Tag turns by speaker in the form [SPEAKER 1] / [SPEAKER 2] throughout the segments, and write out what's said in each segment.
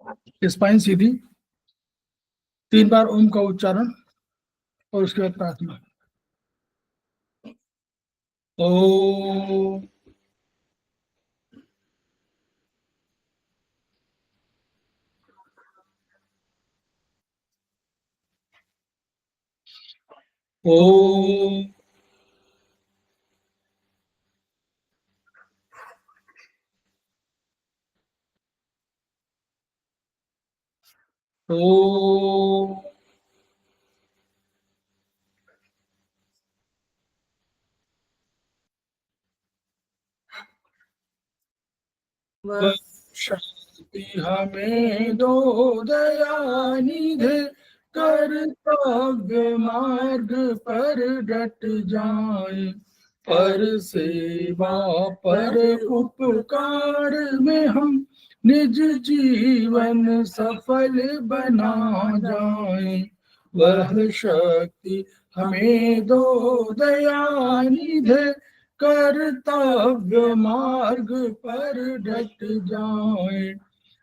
[SPEAKER 1] Spine सीधी, 3 बार ओम का उच्चारण और उसके बाद प्रार्थना। ओम ओम ओम शक्ति हमें दो दयानिधे, कर्तव्य मार्ग पर डट जाए, पर सेवा पर उपकार में हम निज जीवन सफल बना जाए। वह शक्ति हमें दो दयानिधे, कर्तव्य मार्ग पर डट जाए।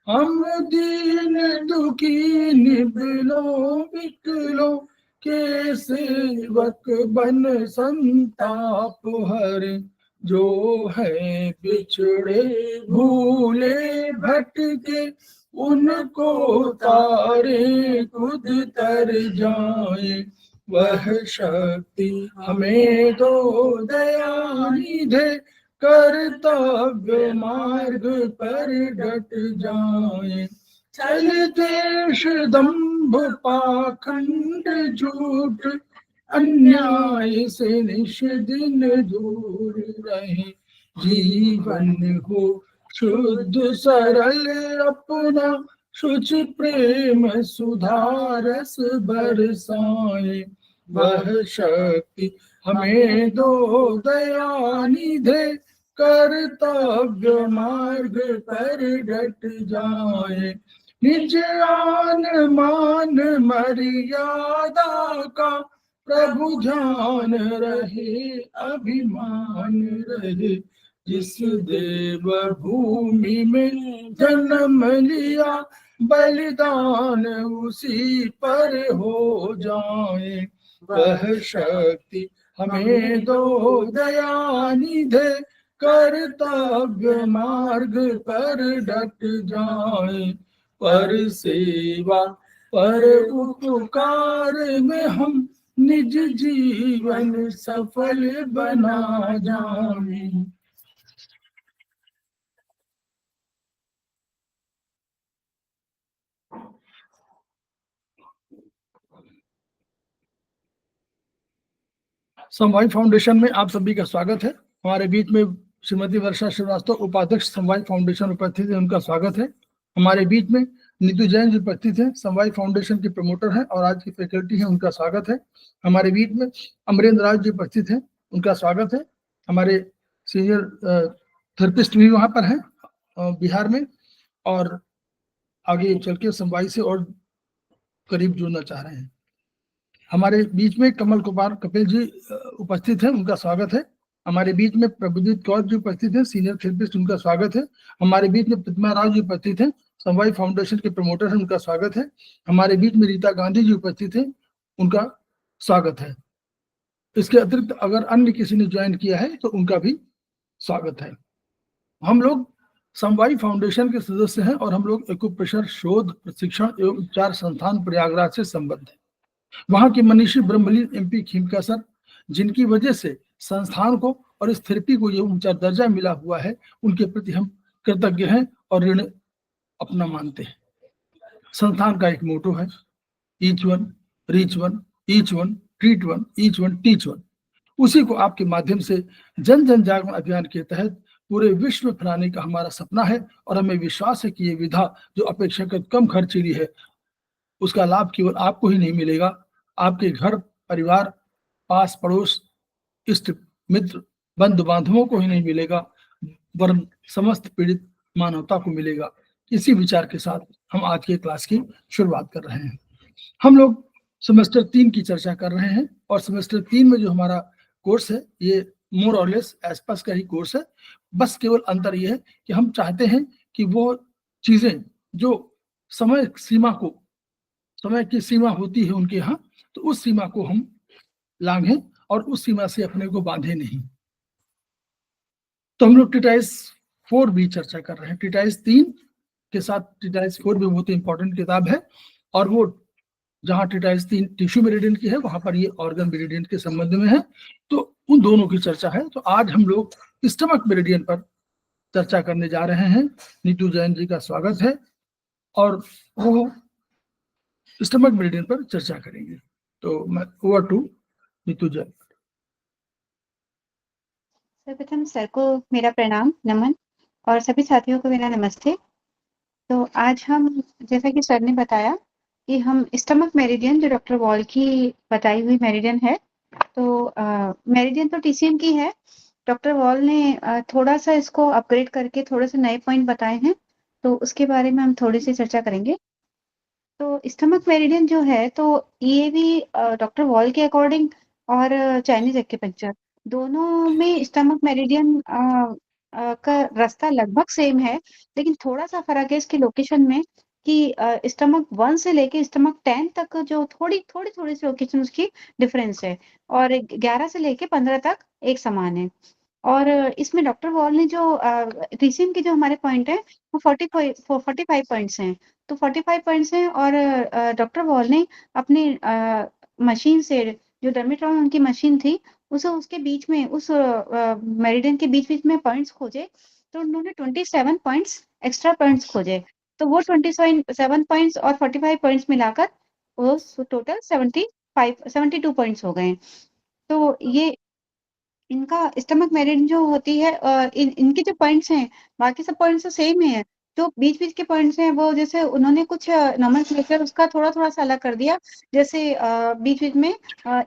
[SPEAKER 1] हम दीन दुखी निबलो विकलो के सेवक बन संताप हरे, जो है बिछड़े भूले भटके, उनको तारे खुद तर जाए। वह शक्ति हमें दो दयानिधे, कर्तव्य मार्ग पर डट जाए। छल द्वेष दंभ पाखंड झूठ, अन्याय से निश दिन दूर रहे, जीवन हो शुद्ध सरल अपना, शुचि प्रेम सुधारस बरसाए। वह शक्ति हमें दो दयानिधे, कर्तव्य मार्ग पर डट जाए। निज आन मान मर्यादा का प्रभु ध्यान रहे, अभिमान रहे, जिस देव भूमि में जन्म लिया, बलिदान उसी पर हो जाए। वह शक्ति हमें दो दयानिधे, कर्तव्य मार्ग पर डट जाए, पर सेवा पर उपकार में हम निज जीवन सफल बना जाए। समवाय फाउंडेशन में आप सभी का स्वागत है। हमारे बीच में श्रीमती वर्षा श्रीवास्तव उपाध्यक्ष समवाय फाउंडेशन उपस्थित है, उनका स्वागत है। हमारे बीच में नीतू जैन जी उपस्थित है, समवाय फाउंडेशन के प्रमोटर हैं और आज की फैकल्टी है, उनका स्वागत है। हमारे बीच में अमरेंद्र राज जी उपस्थित हैं, उनका स्वागत है। हमारे सीनियर थेरेपिस्ट भी वहाँ पर हैं बिहार में, और आगे चल के समवाय से और करीब जुड़ना चाह रहे हैं। हमारे बीच में कमल कुमार कपिल जी उपस्थित हैं, उनका स्वागत है। हमारे बीच में प्रभुजीत कौर जी उपस्थित हैं, सीनियर थेरेपिस्ट, उनका स्वागत है। हमारे बीच में प्रतिमा राव जी उपस्थित हैं, समवाय फाउंडेशन के प्रमोटर हैं, उनका स्वागत है। हमारे बीच में रीता गांधी जी उपस्थित हैं, उनका स्वागत है। इसके अतिरिक्त अगर अन्य किसी ने ज्वाइन किया है तो उनका भी स्वागत है। हम लोग समवाय फाउंडेशन के सदस्य हैं और हम लोग एक्यूप्रेशर शोध प्रशिक्षण एवं उपचार संस्थान प्रयागराज से संबद्ध हैं। वहां के मनीषी ब्रह्मलीन MP खीमका सर, जिनकी वजह से संस्थान को और इस थेरेपी को ये ऊंचा दर्जा मिला हुआ है, उनके प्रति हम कृतज्ञ हैं और ऋण अपना मानते हैं। संस्थान का एक मोटो है, each one reach one, each one treat one, each one teach one. उसी को आपके माध्यम से जन जन जागरण अभियान के तहत पूरे विश्व में फैलाने का हमारा सपना है और हमें विश्वास है कि ये विधा जो अपेक्षाकृत कम खर्चीली है, उसका लाभ केवल आपको ही नहीं मिलेगा, आपके घर परिवार, पास पड़ोस, इष्ट मित्र, बंधु बांधवों को ही नहीं मिलेगा, वरन समस्त पीड़ित मानवता को मिलेगा। इसी विचार के साथ हम आज के क्लास की शुरुआत कर रहे हैं। हम लोग सेमेस्टर 3 की चर्चा कर रहे हैं और सेमेस्टर 3 में जो हमारा कोर्स है ये मोर और लेस एस्पास का ही कोर्स है। बस केवल अंतर ये है कि हम चाहते हैं कि वो चीजें जो समय की सीमा होती है उनके यहाँ, तो उस सीमा को हम लांघें और उस सीमा से अपने को बांधे नहीं। तो हम लोग टिटाइस 4 भी चर्चा कर रहे हैं। टिटाइस 3 के साथ टिटाइस 4 भी बहुत इंपॉर्टेंट किताब है, और वो जहां टिटाइस 3 टिश्यू मेरिडियन की है, वहां पर ये ऑर्गन मेरिडियन के संबंध में है। तो उन दोनों की चर्चा है। तो आज हम लोग स्टमक मेरिडियन पर चर्चा करने जा रहे हैं। नीतू जैन जी का स्वागत है, और वो स्टमक मेरिडियन पर चर्चा करेंगे। तो मैं ओवर टू नीतू जैन।
[SPEAKER 2] सर्वप्रथम सर को मेरा प्रणाम, नमन, और सभी साथियों को मेरा नमस्ते। तो आज हम, जैसा कि सर ने बताया, कि हम स्टमक मेरिडियन, जो डॉक्टर वॉल की बताई हुई मेरिडियन है, तो मेरिडियन तो टीसीएम की है। डॉक्टर वॉल ने थोड़ा सा इसको अपग्रेड करके थोड़े से नए पॉइंट बताए हैं, तो उसके बारे में हम थोड़ी सी चर्चा करेंगे। तो स्टमक मेरिडियन जो है, तो ये भी डॉक्टर वॉल के अकॉर्डिंग और चाइनीज एक्यूपंक्चर दोनों में स्टमक मेरिडियन का रास्ता लगभग सेम है, लेकिन थोड़ा सा फर्क है इसके लोकेशन में, कि स्टमक 1 से लेके स्टमक 10 तक जो थोड़ी थोड़ी थोड़ी सी लोकेशन उसकी डिफरेंस है, और 11 से लेके 15 तक एक समान है। और इसमें डॉक्टर वॉल ने जो टीसीएम के जो हमारे पॉइंट है, वो 45 पॉइंट्स हैं। तो 45 पॉइंट्स हैं, और डॉक्टर वॉल ने अपनी मशीन से, जो डर्मेट्रॉन उनकी मशीन थी, उसे उसके बीच में, उस मेरिडियन के बीच बीच में पॉइंट्स खोजे, तो उन्होंने 27 पॉइंट्स एक्स्ट्रा पॉइंट्स खोजे। तो वो 27 पॉइंट्स और 45 पॉइंट्स मिलाकर वो टोटल 72 पॉइंट्स हो गए। तो ये इनका स्टमक मेरिडियन जो होती है, इनके जो पॉइंट्स हैं, बाकी सब पॉइंट्स तो सेम ही है। जो बीच बीच के पॉइंट्स हैं, वो जैसे उन्होंने कुछ नोमेनक्लेचर उसका थोड़ा थोड़ा सा अलग कर दिया, जैसे बीच बीच में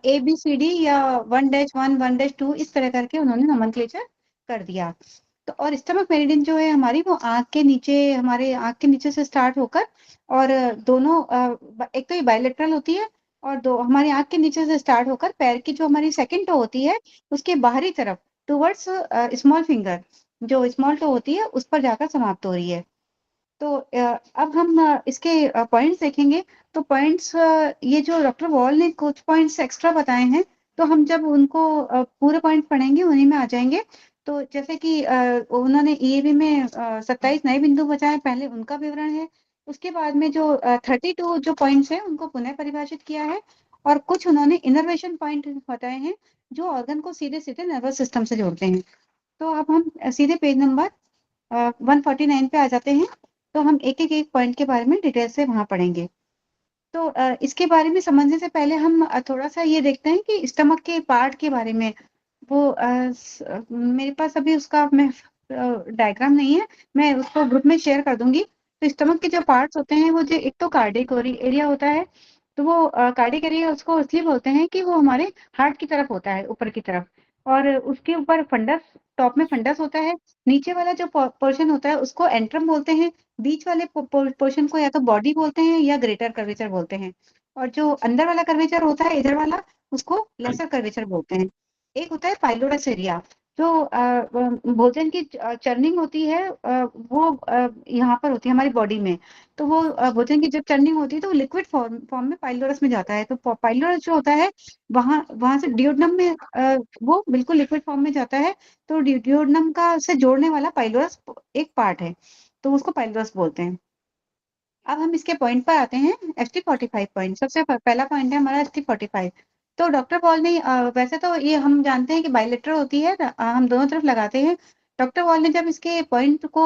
[SPEAKER 2] ABCD या 1-1 1-2 इस तरह करके उन्होंने नोमेनक्लेचर कर दिया। तो और स्टमक मेरिडियन जो है हमारी, वो आंख के नीचे, हमारे आंख के नीचे से स्टार्ट होकर, और दोनों एक तो ये बायलेटरल होती है, और दो हमारी आंख के नीचे से स्टार्ट होकर पैर की जो हमारी सेकंड टो होती है, उसके बाहरी तरफ टुवर्ड्स स्मॉल फिंगर, जो स्मॉल टो होती है, उस पर जाकर समाप्त हो रही है। तो अब हम इसके पॉइंट्स देखेंगे। तो पॉइंट्स, ये जो डॉक्टर वॉल ने कुछ पॉइंट्स एक्स्ट्रा बताए हैं, तो हम जब उनको पूरे पॉइंट पढ़ेंगे उन्हीं में आ जाएंगे। तो जैसे कि उन्होंने ईएवी में 27 नए बिंदु बताए, पहले उनका विवरण है। उसके बाद में जो 32 जो पॉइंट्स हैं, उनको पुनः परिभाषित किया है, और कुछ उन्होंने इनर्वेशन पॉइंट बताए हैं, जो ऑर्गन को सीधे सीधे नर्वस सिस्टम से जोड़ते हैं। तो अब हम सीधे पेज नंबर 149 पे आ जाते हैं। तो हम एक पॉइंट के बारे में डिटेल से वहां पढ़ेंगे। तो इसके बारे में समझने से पहले हम थोड़ा सा ये देखते हैं कि स्टमक के पार्ट के बारे में। वो मेरे पास अभी उसका मैं डायग्राम नहीं है, मैं उसको ग्रुप में शेयर कर दूंगी। तो स्टमक के जो पार्ट्स होते हैं, वो जो एक तो कार्डियक एरिया होता है, तो वो कार्डियक एरिया उसको इसलिए बोलते हैं कि वो हमारे हार्ट की तरफ होता है, ऊपर की तरफ, और उसके ऊपर फंडस, टॉप में फंडस होता है। नीचे वाला जो पोर्शन होता है, उसको एंट्रम बोलते हैं। बीच वाले पोर्शन को या तो बॉडी बोलते हैं या ग्रेटर कर्वेचर बोलते हैं, और जो अंदर वाला कर्वेचर होता है, इधर वाला, उसको लेसर कर्वेचर बोलते हैं। एक होता है पाइलोरस एरिया, जो भोजन की चर्निंग होती है, वो यहाँ पर होती है हमारी बॉडी में। तो वो भोजन की जब चर्निंग होती है, तो लिक्विड फॉर्म में पाइलोरस में जाता है। तो पाइलोरस जो होता है, वहां वहां से डियोडनम में वो बिल्कुल लिक्विड फॉर्म में जाता है। तो डियोडनम का से जोड़ने वाला पाइलोरस एक पार्ट है, तो उसको पाइलोरस बोलते हैं। अब हम इसके पॉइंट पर आते हैं। ST45 पॉइंट, सबसे पहला पॉइंट है हमारा ST45। तो डॉक्टर पॉल ने वैसे तो ये हम जानते हैं कि बायलेटरल होती है, हम दोनों तरफ लगाते हैं। डॉक्टर पॉल ने जब इसके पॉइंट को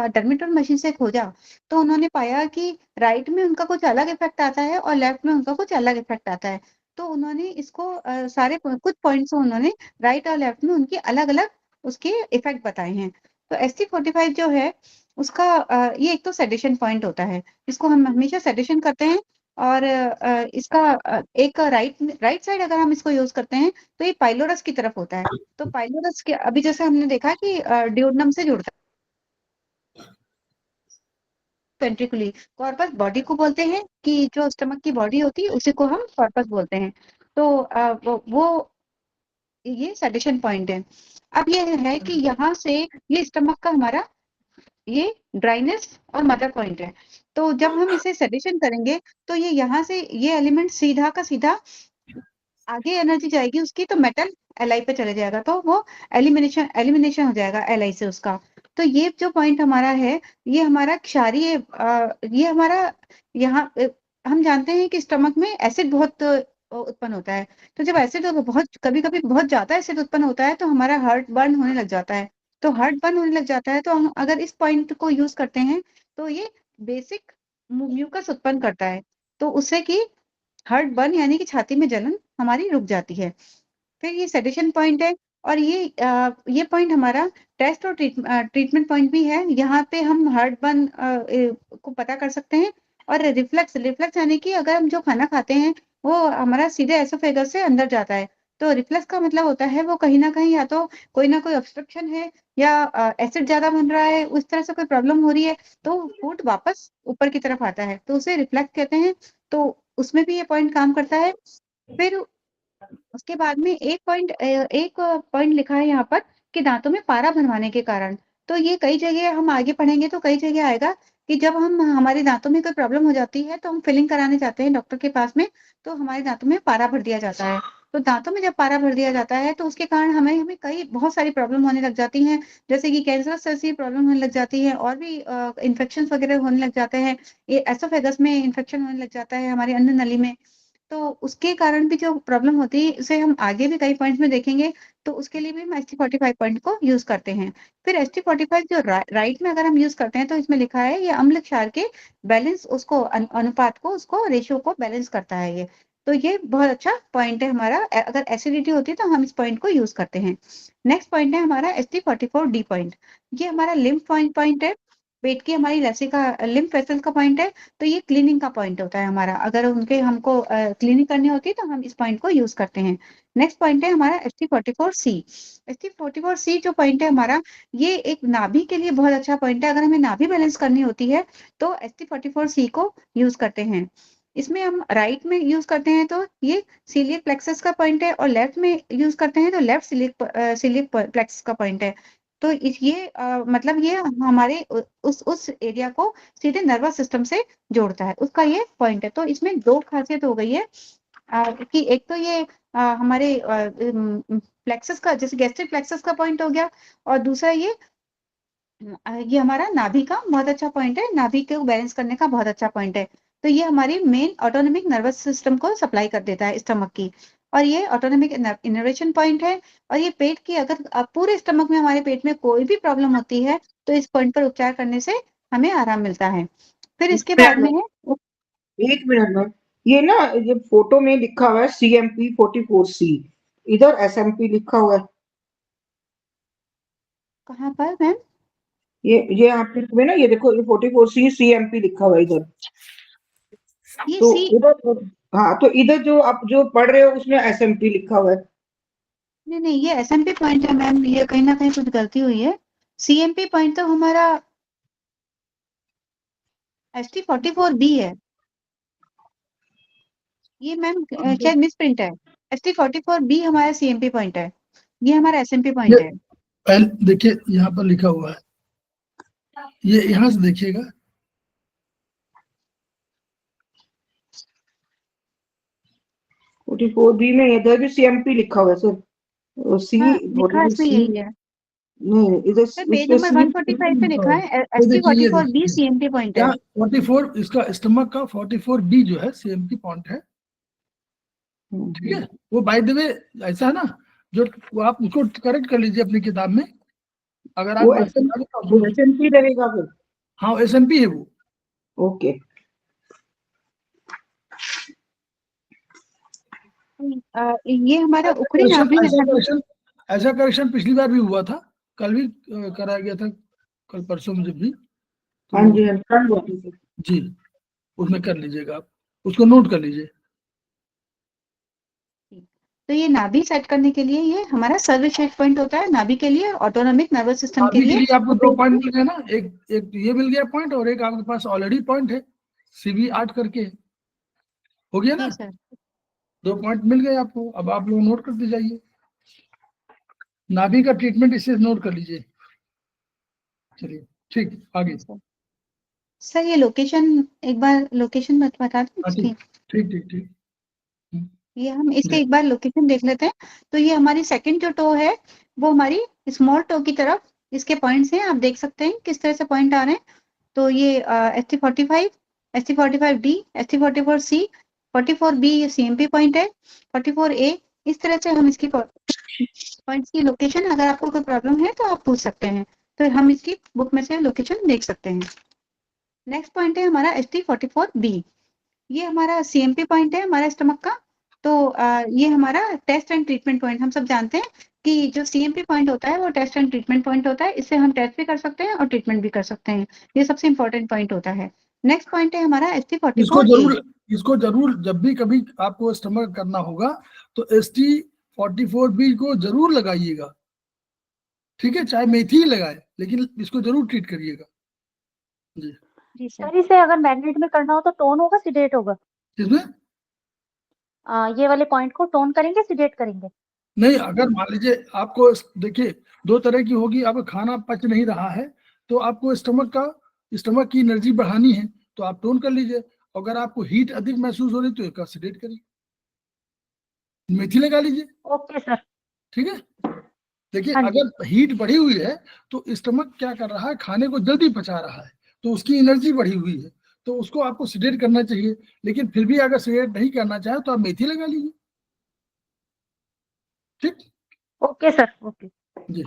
[SPEAKER 2] डर्मेटोन मशीन से खोजा, तो उन्होंने पाया कि राइट में उनका कुछ अलग इफेक्ट आता है और लेफ्ट में उनका कुछ अलग इफेक्ट आता है। तो उन्होंने इसको सारे कुछ पॉइंट्स उन्होंने राइट और लेफ्ट में उनकी अलग अलग उसके इफेक्ट बताए हैं। तो ST45 जो है, उसका ये एक तो सेडेशन पॉइंट होता है, इसको हम हमेशा सेडेशन करते हैं। और इसका एक राइट साइड अगर हम इसको यूज करते हैं, तो ये पाइलोरस की तरफ होता है। तो पाइलोरस के अभी जैसे हमने देखा कि डियोडनम से जुड़ता है। वेंट्रिकुली कॉर्पस बॉडी को बोलते हैं, कि जो स्टमक की बॉडी होती है उसी को हम कॉर्पस बोलते हैं। तो वो ये सेडेशन पॉइंट है। अब ये है कि यहाँ से ये स्टमक का हमारा ये ड्राइनेस और मदर पॉइंट है। तो जब हम इसे सेडेशन करेंगे तो ये यहाँ से ये एलिमेंट सीधा का सीधा आगे एनर्जी जाएगी उसकी, तो मेटल Li पे चले जाएगा, तो वो एलिमिनेशन एलिमिनेशन हो जाएगा Li से उसका। तो ये जो पॉइंट हमारा है, ये हमारा क्षारीय ये हमारा यहाँ हम जानते हैं कि स्टमक में एसिड बहुत उत्पन्न होता है। तो जब एसिड बहुत कभी-कभी बहुत ज़्यादा एसिड उत्पन्न होता है तो हमारा हार्ट बर्न होने लग जाता है। तो हार्ट बर्न होने लग जाता है तो हम अगर इस पॉइंट को यूज़ करते हैं तो ये बेसिक म्यूकस उत्पन्न करता है। तो उससे कि हार्ट बर्न यानी कि छाती में जलन हमारी रुक जाती है। फिर ये सेडेशन पॉइंट है और ये पॉइंट हमारा टेस्ट और ट्रीटमेंट पॉइंट भी है। यहाँ पे हम हार्ट बर्न को पता कर सकते हैं और रिफ्लक्स रिफ्लक्स यानी कि अगर हम जो खाना खाते हैं वो हमारा सीधे एसोफेगस से अंदर जाता है। तो रिफ्लक्स का मतलब होता है वो कहीं न कहीं या तो कोई ना कोई ऑब्स्ट्रक्शन है या एसिड ज़्यादा बन रहा है, उस तरह से कोई प्रॉब्लम हो रही है, तो फूड वापस ऊपर की तरफ आता है, तो उसे रिफ्लक्स कहते हैं। तो उसमें भी ये पॉइंट काम करता है। फिर उसके बाद में एक पॉइंट लिखा है यहाँ पर कि दांतों में पारा भरवाने के कारण। तो ये कई जगह हम आगे पढ़ेंगे तो कई जगह आएगा कि जब हम हमारे दांतों में कोई प्रॉब्लम हो जाती है तो हम फिलिंग कराने जाते हैं डॉक्टर के पास में, तो हमारे दांतों में पारा भर दिया जाता है। तो दांतों में जब पारा भर दिया जाता है तो उसके कारण हमें हमें कई बहुत सारी प्रॉब्लम होने लग जाती हैं, जैसे कि कैंसरस जैसी प्रॉब्लम होने लग जाती है और भी इन्फेक्शंस वगैरह होने लग जाते हैं। ये एसोफेगस में इन्फेक्शन होने लग जाता है, हमारे अन्न नली में। तो उसके कारण भी जो प्रॉब्लम होती है, उसे हम आगे भी कई पॉइंट्स में देखेंगे, तो उसके लिए भी हम ST45 पॉइंट को यूज़ करते हैं। फिर ST45 जो राइट में अगर हम यूज़ करते हैं, तो इसमें लिखा है ये अम्ल क्षार के बैलेंस उसको अनुपात को उसको रेशियो को बैलेंस करता है ये। तो ये बहुत अच्छा पॉइंट है हमारा अगर एसिडिटी होती है तो हम इस पॉइंट को यूज़ करते हैं। नेक्स्ट पॉइंट है हमारा ST44D पॉइंट। ये हमारा लिम्फ पॉइंट है, पेट की हमारी लसिका लिम्फ वेसल का पॉइंट है। तो ये क्लीनिंग का पॉइंट होता है हमारा, अगर उनके हमको क्लीनिंग करनी होती है तो हम इस पॉइंट को यूज करते हैं। नेक्स्ट पॉइंट है हमारा ST44C। ST44C जो पॉइंट है हमारा, ये एक नाभि के लिए बहुत अच्छा पॉइंट है। अगर हमें नाभि बैलेंस करनी होती है तो ST44C को यूज करते हैं। इसमें हम राइट में यूज करते हैं तो ये सीलियक प्लेक्सस का पॉइंट है और लेफ्ट में यूज करते हैं तो लेफ्ट सीलियक प्लेक्सस का पॉइंट है। तो ये मतलब ये हमारे उस एरिया को सीधे नर्वस सिस्टम से जोड़ता है, उसका ये पॉइंट है। तो इसमें दो खासियत हो गई है कि एक तो ये हमारे प्लेक्सस का जैसे गैस्ट्रिक प्लेक्सस का पॉइंट हो गया और दूसरा ये हमारा नाभि का बहुत अच्छा पॉइंट है, नाभि को बैलेंस करने का बहुत अच्छा पॉइंट है। तो ये हमारी मेन ऑटोनॉमिक नर्वस सिस्टम को सप्लाई कर देता है स्टमक की, और ये ऑटोनॉमिक इनर्वेशन पॉइंट है। और ये पेट की अगर पूरे स्टमक में हमारे पेट में कोई भी प्रॉब्लम होती है तो इस पॉइंट पर उपचार करने से हमें आराम मिलता है। फिर
[SPEAKER 3] एक
[SPEAKER 2] इसके बाद
[SPEAKER 3] मिनट
[SPEAKER 2] में
[SPEAKER 3] में
[SPEAKER 2] है
[SPEAKER 3] एक मिनट में ये ना, ये फोटो में लिखा हुआ है CMP44C, इधर SMP लिखा हुआ है।
[SPEAKER 2] कहाँ पर मैम?
[SPEAKER 3] ये आपने तुम्हें ना, ये देखो, ये 44C CMP लिखा हुआ है इधर।
[SPEAKER 2] ये
[SPEAKER 3] तो
[SPEAKER 2] सी
[SPEAKER 3] इधर, हाँ, तो इधर जो आप जो पढ़ रहे हो उसमें SMP लिखा हुआ है।
[SPEAKER 2] नहीं नहीं, ये एसएमपी पॉइंट है मैम, ये कहीं ना कहीं कुछ गलती हुई है। सीएमपी पॉइंट तो हमारा ST44B है। ये मैम शायद मिस प्रिंट है। ST44B हमारा सीएमपी पॉइंट है, ये हमारा एसएमपी
[SPEAKER 1] ये
[SPEAKER 2] पॉइंट है।
[SPEAKER 1] पहले देखिए यहाँ पर लिखा हुआ है, ये यहाँ से देखिएगा,
[SPEAKER 3] 44B में इधर भी CMP लिखा हुआ है सर। सी
[SPEAKER 2] हाँ, लिखा इसमें
[SPEAKER 3] 44C,
[SPEAKER 2] यही है
[SPEAKER 3] नहीं इधर
[SPEAKER 2] सर, पेज
[SPEAKER 3] उसपे
[SPEAKER 2] नंबर
[SPEAKER 3] सी
[SPEAKER 2] 145 पे
[SPEAKER 1] लिखा
[SPEAKER 2] लिखा
[SPEAKER 1] हुआ है।
[SPEAKER 2] है
[SPEAKER 1] ये देखिए, ये
[SPEAKER 2] ST44B
[SPEAKER 1] देखिए
[SPEAKER 2] सीएमपी पॉइंट है।
[SPEAKER 1] यहाँ 44 इसका स्टमक का 44B जो है CMP पॉइंट है, ठीक है। वो बाय द वे ऐसा है ना, जो वो आप उसको करेक्ट कर लीजिए अपनी किताब में, अगर
[SPEAKER 3] वो
[SPEAKER 1] आप
[SPEAKER 3] वो SMP रहेगा फिर।
[SPEAKER 1] हाँ SMP है वो।
[SPEAKER 3] ओके।
[SPEAKER 2] ये हमारा
[SPEAKER 1] ऐसा
[SPEAKER 2] उखड़ी
[SPEAKER 1] करेक्शन
[SPEAKER 2] नाभि
[SPEAKER 1] ऐसा
[SPEAKER 2] नली।
[SPEAKER 1] करेक्शन ऐसा करेक्शन पिछली बार भी हुआ था, कल भी कराया गया था, कल परसों में जब भी,
[SPEAKER 3] हाँ
[SPEAKER 1] तो
[SPEAKER 3] जी, हाँ, कल हुआ था सर।
[SPEAKER 1] जी उसमें कर लीजिएगा, आप उसको नोट कर लीजिए।
[SPEAKER 2] तो ये नाभि सेट करने के लिए ये हमारा सर्वश्रेष्ठ पॉइंट होता है नाभि के लिए, ऑटोनॉमिक नर्वस सिस्टम के
[SPEAKER 1] अभी के
[SPEAKER 2] लिए।
[SPEAKER 1] लिए आपको
[SPEAKER 2] तो
[SPEAKER 1] 2 पॉइंट मिल गए ना, एक एक ये मिल गया पॉइंट और एक आपके पास ऑलरेडी पॉइंट है CV8 करके, हो गया ना,
[SPEAKER 2] जी सर।
[SPEAKER 1] 2 पॉइंट मिल गए आपको। अब आप लोग नोट करते जाइए, नाभि का ट्रीटमेंट इसे नोट कर लीजिए। चलिए ठीक, आगे।
[SPEAKER 2] सर ये लोकेशन एक बार लोकेशन बता दूं
[SPEAKER 1] हाँ,
[SPEAKER 2] इसकी।
[SPEAKER 1] ठीक ठीक ठीक।
[SPEAKER 2] ये हम इसके
[SPEAKER 1] जी।
[SPEAKER 2] एक बार लोकेशन देख लेते हैं। तो ये हमारी सेकंड जो टो है वो हमारी स्मॉल टो की तरफ इसके पॉइंट्स हैं, आप देख सकते हैं किस तरह से पॉइंट आ रहे हैं। तो ये ST45, ST45D, ST44C, 44B ये CMP पॉइंट है, 44A इस तरह से हम इसकी पॉइंट्स की लोकेशन, अगर आपको कोई प्रॉब्लम है तो आप पूछ सकते हैं, तो हम इसकी बुक में से लोकेशन देख सकते हैं। नेक्स्ट पॉइंट है हमारा ST44B, ये हमारा CMP पॉइंट है हमारा स्टमक का। तो ये हमारा टेस्ट एंड ट्रीटमेंट पॉइंट, हम सब जानते हैं कि जो CMP पॉइंट होता है वो टेस्ट एंड ट्रीटमेंट पॉइंट होता है, इससे हम टेस्ट भी कर सकते हैं और ट्रीटमेंट भी कर सकते हैं, ये सबसे इंपॉर्टेंट पॉइंट होता है। नेक्स्ट पॉइंट है हमारा ST44A।
[SPEAKER 1] इसको जरूर जब भी कभी आपको स्टमक करना होगा तो ST44B को जरूर लगाइएगा, ठीक है, चाहे मेथी ही लगाए, लेकिन इसको जरूर ट्रीट करिएगा। जी।
[SPEAKER 2] जी सर।
[SPEAKER 4] सर इसे अगर मैग्नेट में करना हो तो टोन होगा सिडेट होगा?
[SPEAKER 1] इसमें
[SPEAKER 4] ये वाले पॉइंट को टोन करेंगे सिडेट करेंगे?
[SPEAKER 1] नहीं, अगर मान लीजिए आपको देखिए दो तरह की होगी, आपका खाना पच नहीं रहा है तो आपको स्टमक की एनर्जी बढ़ानी है तो आप टोन कर लीजिए, अगर आपको हीट अधिक महसूस हो रही तो एक सिडेट करिए, मेथी लगा लीजिए,
[SPEAKER 4] ओके सर।
[SPEAKER 1] ठीक है। देखिए
[SPEAKER 4] हाँ जी।
[SPEAKER 1] अगर हीट बढ़ी हुई है तो स्टमक क्या कर रहा है, खाने को जल्दी पचा रहा है, तो उसकी एनर्जी बढ़ी हुई है, तो उसको आपको सिडेट करना चाहिए। लेकिन फिर भी अगर सिडेट नहीं करना चाहे तो आप मेथी लगा लीजिए, ठीक।
[SPEAKER 4] Okay sir. ओके।
[SPEAKER 1] जी,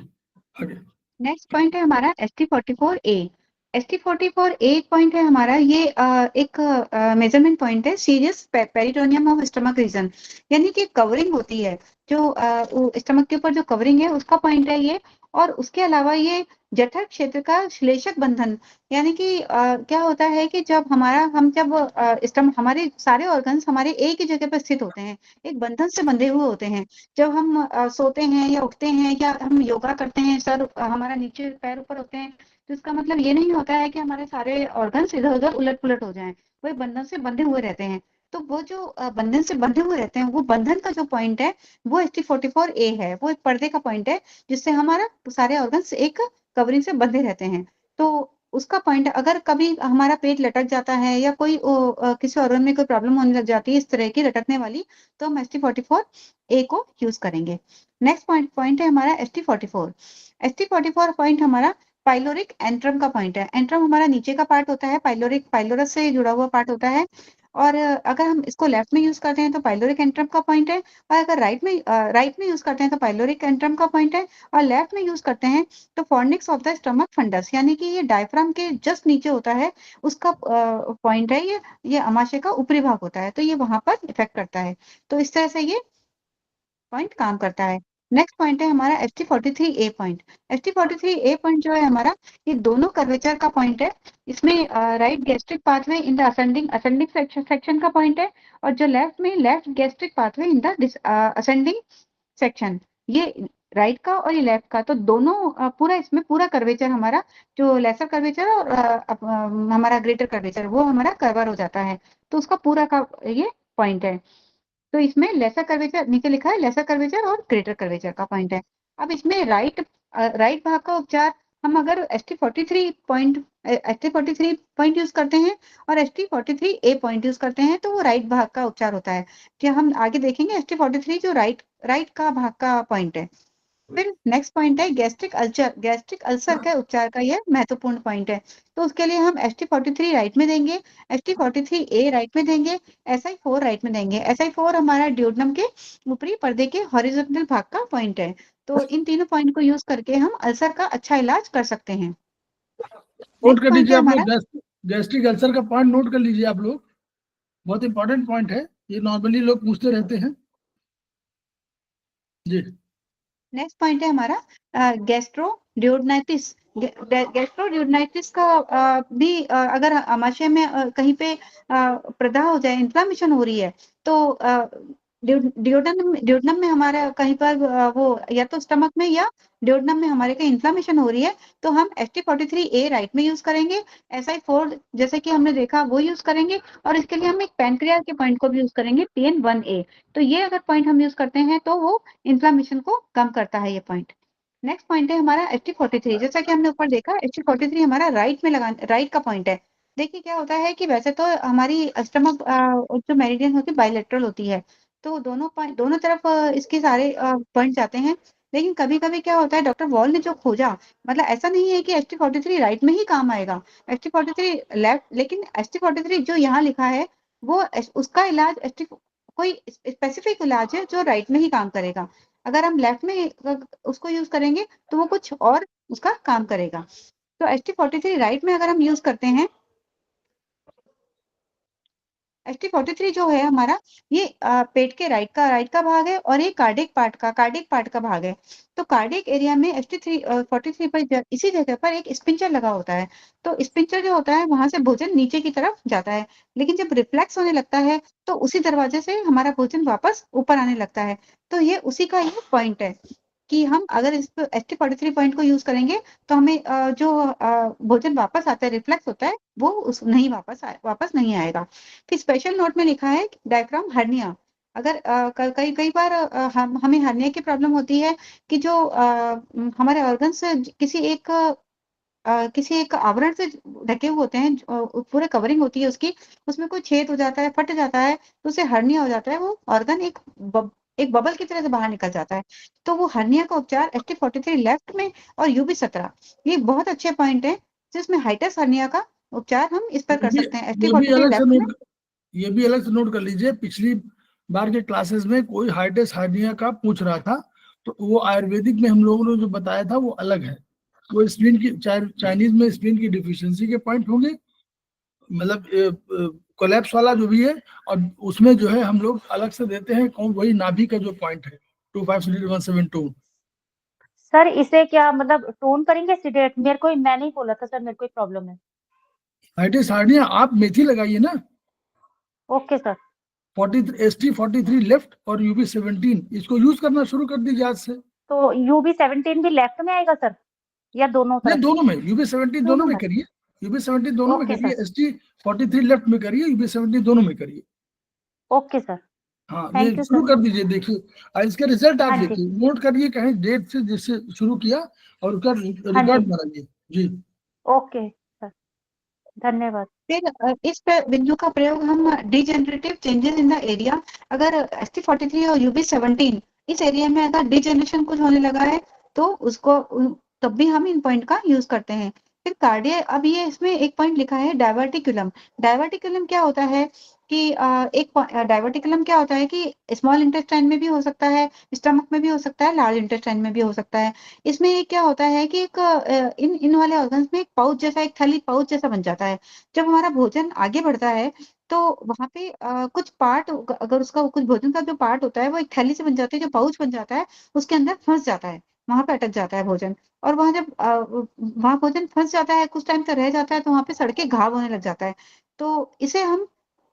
[SPEAKER 1] आगे।
[SPEAKER 2] नेक्स्ट पॉइंट है हमारा ST44A। ST44A पॉइंट है हमारा, ये एक मेजरमेंट पॉइंट है serious peritoneum of stomach region, यानी कि कवरिंग होती है जो स्टमक के ऊपर जो कवरिंग है उसका पॉइंट है ये। और उसके अलावा ये जठर क्षेत्र का श्लेषक बंधन, यानी कि क्या होता है कि जब स्टमक, हमारे सारे ऑर्गन्स हमारे एक ही जगह पर स्थित होते हैं, एक बंधन से बंधे हुए होते हैं। जब हम सोते हैं या उठते हैं या हम योगा करते हैं, सर हमारा नीचे पैर ऊपर होते हैं, तो इसका मतलब ये नहीं होता है कि हमारे सारे ऑर्गन्स इधर उधर उलट पुलट हो जाएं, वो एक बंधन से बंधे हुए रहते हैं। तो वो जो बंधन से बंधे हुए रहते हैं, वो बंधन का जो पॉइंट है वो ST44A है, वो एक पर्दे का पॉइंट है जिससे हमारा सारे ऑर्गन्स एक कवरिंग से बंधे रहते हैं। तो उसका पॉइंट, अगर कभी हमारा पेट लटक जाता है या कोई किसी ऑर्गन में कोई प्रॉब्लम होने लग जाती है इस तरह की लटकने वाली, तो हम ST44A को यूज करेंगे। नेक्स्ट पॉइंट है हमारा ST44। ST44 पॉइंट हमारा पाइलोरिक एंट्रम का पॉइंट है। एंट्रम हमारा नीचे का पार्ट होता है, पाइलोरिक पाइलोरस से जुड़ा हुआ पार्ट होता है। और अगर हम इसको लेफ्ट में यूज करते हैं तो पाइलोरिक एंट्रम का पॉइंट है, और अगर राइट में यूज करते हैं तो पाइलोरिक एंट्रम का पॉइंट है, और लेफ्ट में यूज करते हैं तो fornix of the stomach fundus, यानी कि ये डायफ्राम के जस्ट नीचे होता है, उसका पॉइंट है ये अमाशय का ऊपरी भाग होता है, तो ये वहां पर इफेक्ट करता है। तो इस तरह से ये पॉइंट काम करता है। नेक्स्ट पॉइंट है हमारा ST43A पॉइंट। ST43A पॉइंट जो है हमारा, ये दोनों कर्वेचर का पॉइंट है। इसमें right gastric pathway in the ascending section का पॉइंट है, और जो लेफ्ट में left gastric pathway in the ascending section, ये राइट का और ये लेफ्ट का, तो दोनों पूरा इसमें पूरा कर्वेचर हमारा, जो लेसर कर्वेचर और हमारा ग्रेटर कर्वेचर, वो हमारा कवर हो जाता है, तो उसका पूरा का ये पॉइंट है। तो इसमें लेसर कर्वेचर नीचे लिखा है, लेसर कर्वेचर और ग्रेटर कर्वेचर का पॉइंट है। अब इसमें राइट भाग का उपचार, हम अगर ST43 पॉइंट यूज करते हैं और ST43A पॉइंट यूज करते हैं तो वो राइट भाग का उपचार होता है। कि हम आगे देखेंगे ST43 जो राइट का भाग का पॉइंट है। फिर नेक्स्ट पॉइंट है गैस्ट्रिक अल्सर के उपचार का यह महत्वपूर्ण पॉइंट है। तो उसके लिए हम ST43 राइट में देंगे, ST43A राइट में देंगे, SI4 राइट में देंगे। SI4 हमारा ड्यूोडेनम के ऊपरी पर्दे के हॉरिजॉन्टल भाग का पॉइंट है। तो इन तीनों पॉइंट को यूज करके हम अल्सर का अच्छा इलाज कर सकते हैं।
[SPEAKER 1] नोट कर
[SPEAKER 2] पॉइंट
[SPEAKER 1] लीजिए
[SPEAKER 2] है
[SPEAKER 1] आप
[SPEAKER 2] हमारा,
[SPEAKER 1] लोग, गैस्ट्रिक अल्सर का पॉइंट नोट कर लीजिए आप लोग, बहुत इंपॉर्टेंट पॉइंट है, ये नॉर्मली लोग पूछते रहते हैं। जी।
[SPEAKER 2] नेक्स्ट पॉइंट है हमारा गैस्ट्रोड्यूोडेनाइटिस। गैस्ट्रोड्यूोडेनाइटिस का भी अगर आमाशय में कहीं पे प्रदाह हो जाए, इन्फ्लामेशन हो रही है, तो ड्यूोडेनम में हमारे कहीं पर वो या तो स्टमक में या ड्यूोडेनम में हमारे कहीं इन्फ्लामेशन हो रही है, तो हम ST43A राइट में यूज करेंगे, SI4 जैसे कि हमने देखा वो यूज करेंगे, और इसके लिए हम एक पैनक्रियाज के पॉइंट को भी यूज करेंगे, PN1A। तो ये अगर पॉइंट हम यूज करते हैं तो वो इन्फ्लामेशन को कम करता है ये पॉइंट। नेक्स्ट पॉइंट है हमारा ST43, जैसा कि हमने ऊपर देखा ST43 हमारा राइट का पॉइंट है। देखिए क्या होता है कि वैसे तो हमारी स्टमक जो मेरिडियन होती है बायलैटरल होती है, तो दोनों तरफ इसके सारे पॉइंट जाते हैं। लेकिन कभी-कभी क्या होता है डॉक्टर वॉल ने जो खोजा, मतलब ऐसा नहीं है कि ST43 राइट में ही काम आएगा, ST43 लेफ्ट, लेकिन ST43 जो यहाँ लिखा है वो उसका इलाज कोई स्पेसिफिक इलाज है जो राइट में ही काम करेगा। अगर हम लेफ्ट में उसको यूज करेंगे तो वो कुछ और उसका काम करेगा। तो ST43 राइट में अगर हम यूज करते हैं, ST43 जो है हमारा ये पेट के राइट का भाग है और ये कार्डियक पार्ट का भाग है। तो कार्डियक एरिया में ST43 पर इसी जगह पर एक स्पिंचर लगा होता है। तो स्पिंचर जो होता है वहां से भोजन नीचे की तरफ जाता है, लेकिन जब रिफ्लेक्स होने लगता है तो उसी दरवाजे से हमारा भोजन वापस ऊपर आने लगता है। तो ये उसी का ये पॉइंट है कि हम अगर इस ST43 पॉइंट को यूज करेंगे तो हमें जो भोजन वापस आता है, रिफ्लेक्स होता है, वो उस नहीं वापस नहीं आएगा। फिर स्पेशल नोट में लिखा है डायफ्राम हर्निया। अगर कई कई बार हमें हर्निया की प्रॉब्लम होती है कि जो हमारे ऑर्गन्स किसी एक आवरण से ढके हुए होते हैं, पूरे कवरिंग होती है उसकी, उसमें कोई छेद हो जाता है, फट जाता है, तो उसे हर्निया हो जाता है। वो ऑर्गन एक बबल की तरह से बाहर निकल जाता है। तो वो हर्निया का उपचार ST43 लेफ्ट में और UB17 ये बहुत अच्छे पॉइंट है, जिसमें हाइटस हर्निया का उपचार हम इस पर कर सकते हैं।
[SPEAKER 1] ये भी
[SPEAKER 2] ST43
[SPEAKER 1] अलग से
[SPEAKER 2] लेफ्ट में।
[SPEAKER 1] नोट ये भी अलग से नोट कर लीजिए। पिछली बार के क्लासेस में कोई हाइटिस हार्निया का पूछ रहा था, तो वो आयुर्वेदिक में हम लोगों ने जो बताया था वो अलग है। वो स्प्लीन की चाइनीज में स्प्लीन की डिफिशियंसी के पॉइंट होंगे, मतलब कोलैप्स वाला जो भी है, और उसमें जो है हम लोग अलग से देते हैं कौन, वही नाभि का जो पॉइंट है 256172।
[SPEAKER 4] सर इसे क्या मतलब टोन करेंगे सीडेट? मैं नहीं बोला था सर, मेरे को एक प्रॉब्लम है।
[SPEAKER 1] हाइटिस हार्निया आप मेथी लगाइए ना।
[SPEAKER 4] Okay sir.
[SPEAKER 1] 40 ST43 लेफ्ट और UB17 इसको यूज करना शुरू कर दीजिए आज से।
[SPEAKER 4] तो UB17 भी लेफ्ट में आएगा सर, या दोनों
[SPEAKER 1] नहीं,
[SPEAKER 4] तरफ?
[SPEAKER 1] दोनों में, UB17 दोनों
[SPEAKER 4] दोनों
[SPEAKER 1] में
[SPEAKER 4] में।
[SPEAKER 1] करिए। UB17 दोनों में
[SPEAKER 4] ओके
[SPEAKER 1] करिए,
[SPEAKER 4] सर।
[SPEAKER 1] ST43 लेफ्ट में करिए, UB17 दोनों में करिए।
[SPEAKER 4] Okay sir.
[SPEAKER 1] हाँ, ये
[SPEAKER 4] थैंक यू
[SPEAKER 1] शुरू
[SPEAKER 4] सर।
[SPEAKER 1] कर दीजिए, देखिए। और इसके रिजल्ट आप
[SPEAKER 4] हाँ जी।
[SPEAKER 1] देखिए, नोट करिए कहीं डेट से जिससे शुरू किया और उसका
[SPEAKER 4] हाँ जी।
[SPEAKER 1] रिकॉर्ड बनाइए जी।
[SPEAKER 4] ओके सर, धन्यवाद।
[SPEAKER 2] फिर इस बिंदु का प्रयोग हम degenerative changes in the area, अगर ST43 और UB17 इस एरिया में अगर डिजेनरेशन कुछ होने लगा है तो उसको तब भी हम इन पॉइंट का यूज करते हैं। फिर कार्डिया, अब ये इसमें एक पॉइंट लिखा है डायवर्टिकुलम। डायवर्टिकुलम क्या होता है कि डायवर्टिकुलम क्या होता है कि स्मॉल इंटेस्टाइन में भी हो सकता है, स्टमक में भी हो सकता है, लार्ज इंटेस्टाइन में भी हो सकता है। इसमें ये क्या होता है कि एक इन इन वाले ऑर्गन्स में एक पाउच जैसा, एक थैली पाउच जैसा बन जाता है। जब हमारा भोजन आगे बढ़ता है तो वहां पे कुछ पार्ट, अगर उसका कुछ भोजन का जो पार्ट होता है वो एक थैली से बन जाती है, जो पाउच बन जाता है उसके अंदर फंस जाता है, वहां पे अटक जाता है भोजन। और वहां जब वहां भोजन फंस जाता है, कुछ टाइम तक रह जाता है, तो वहां पे सड़के घाव होने लग जाता है। तो इसे हम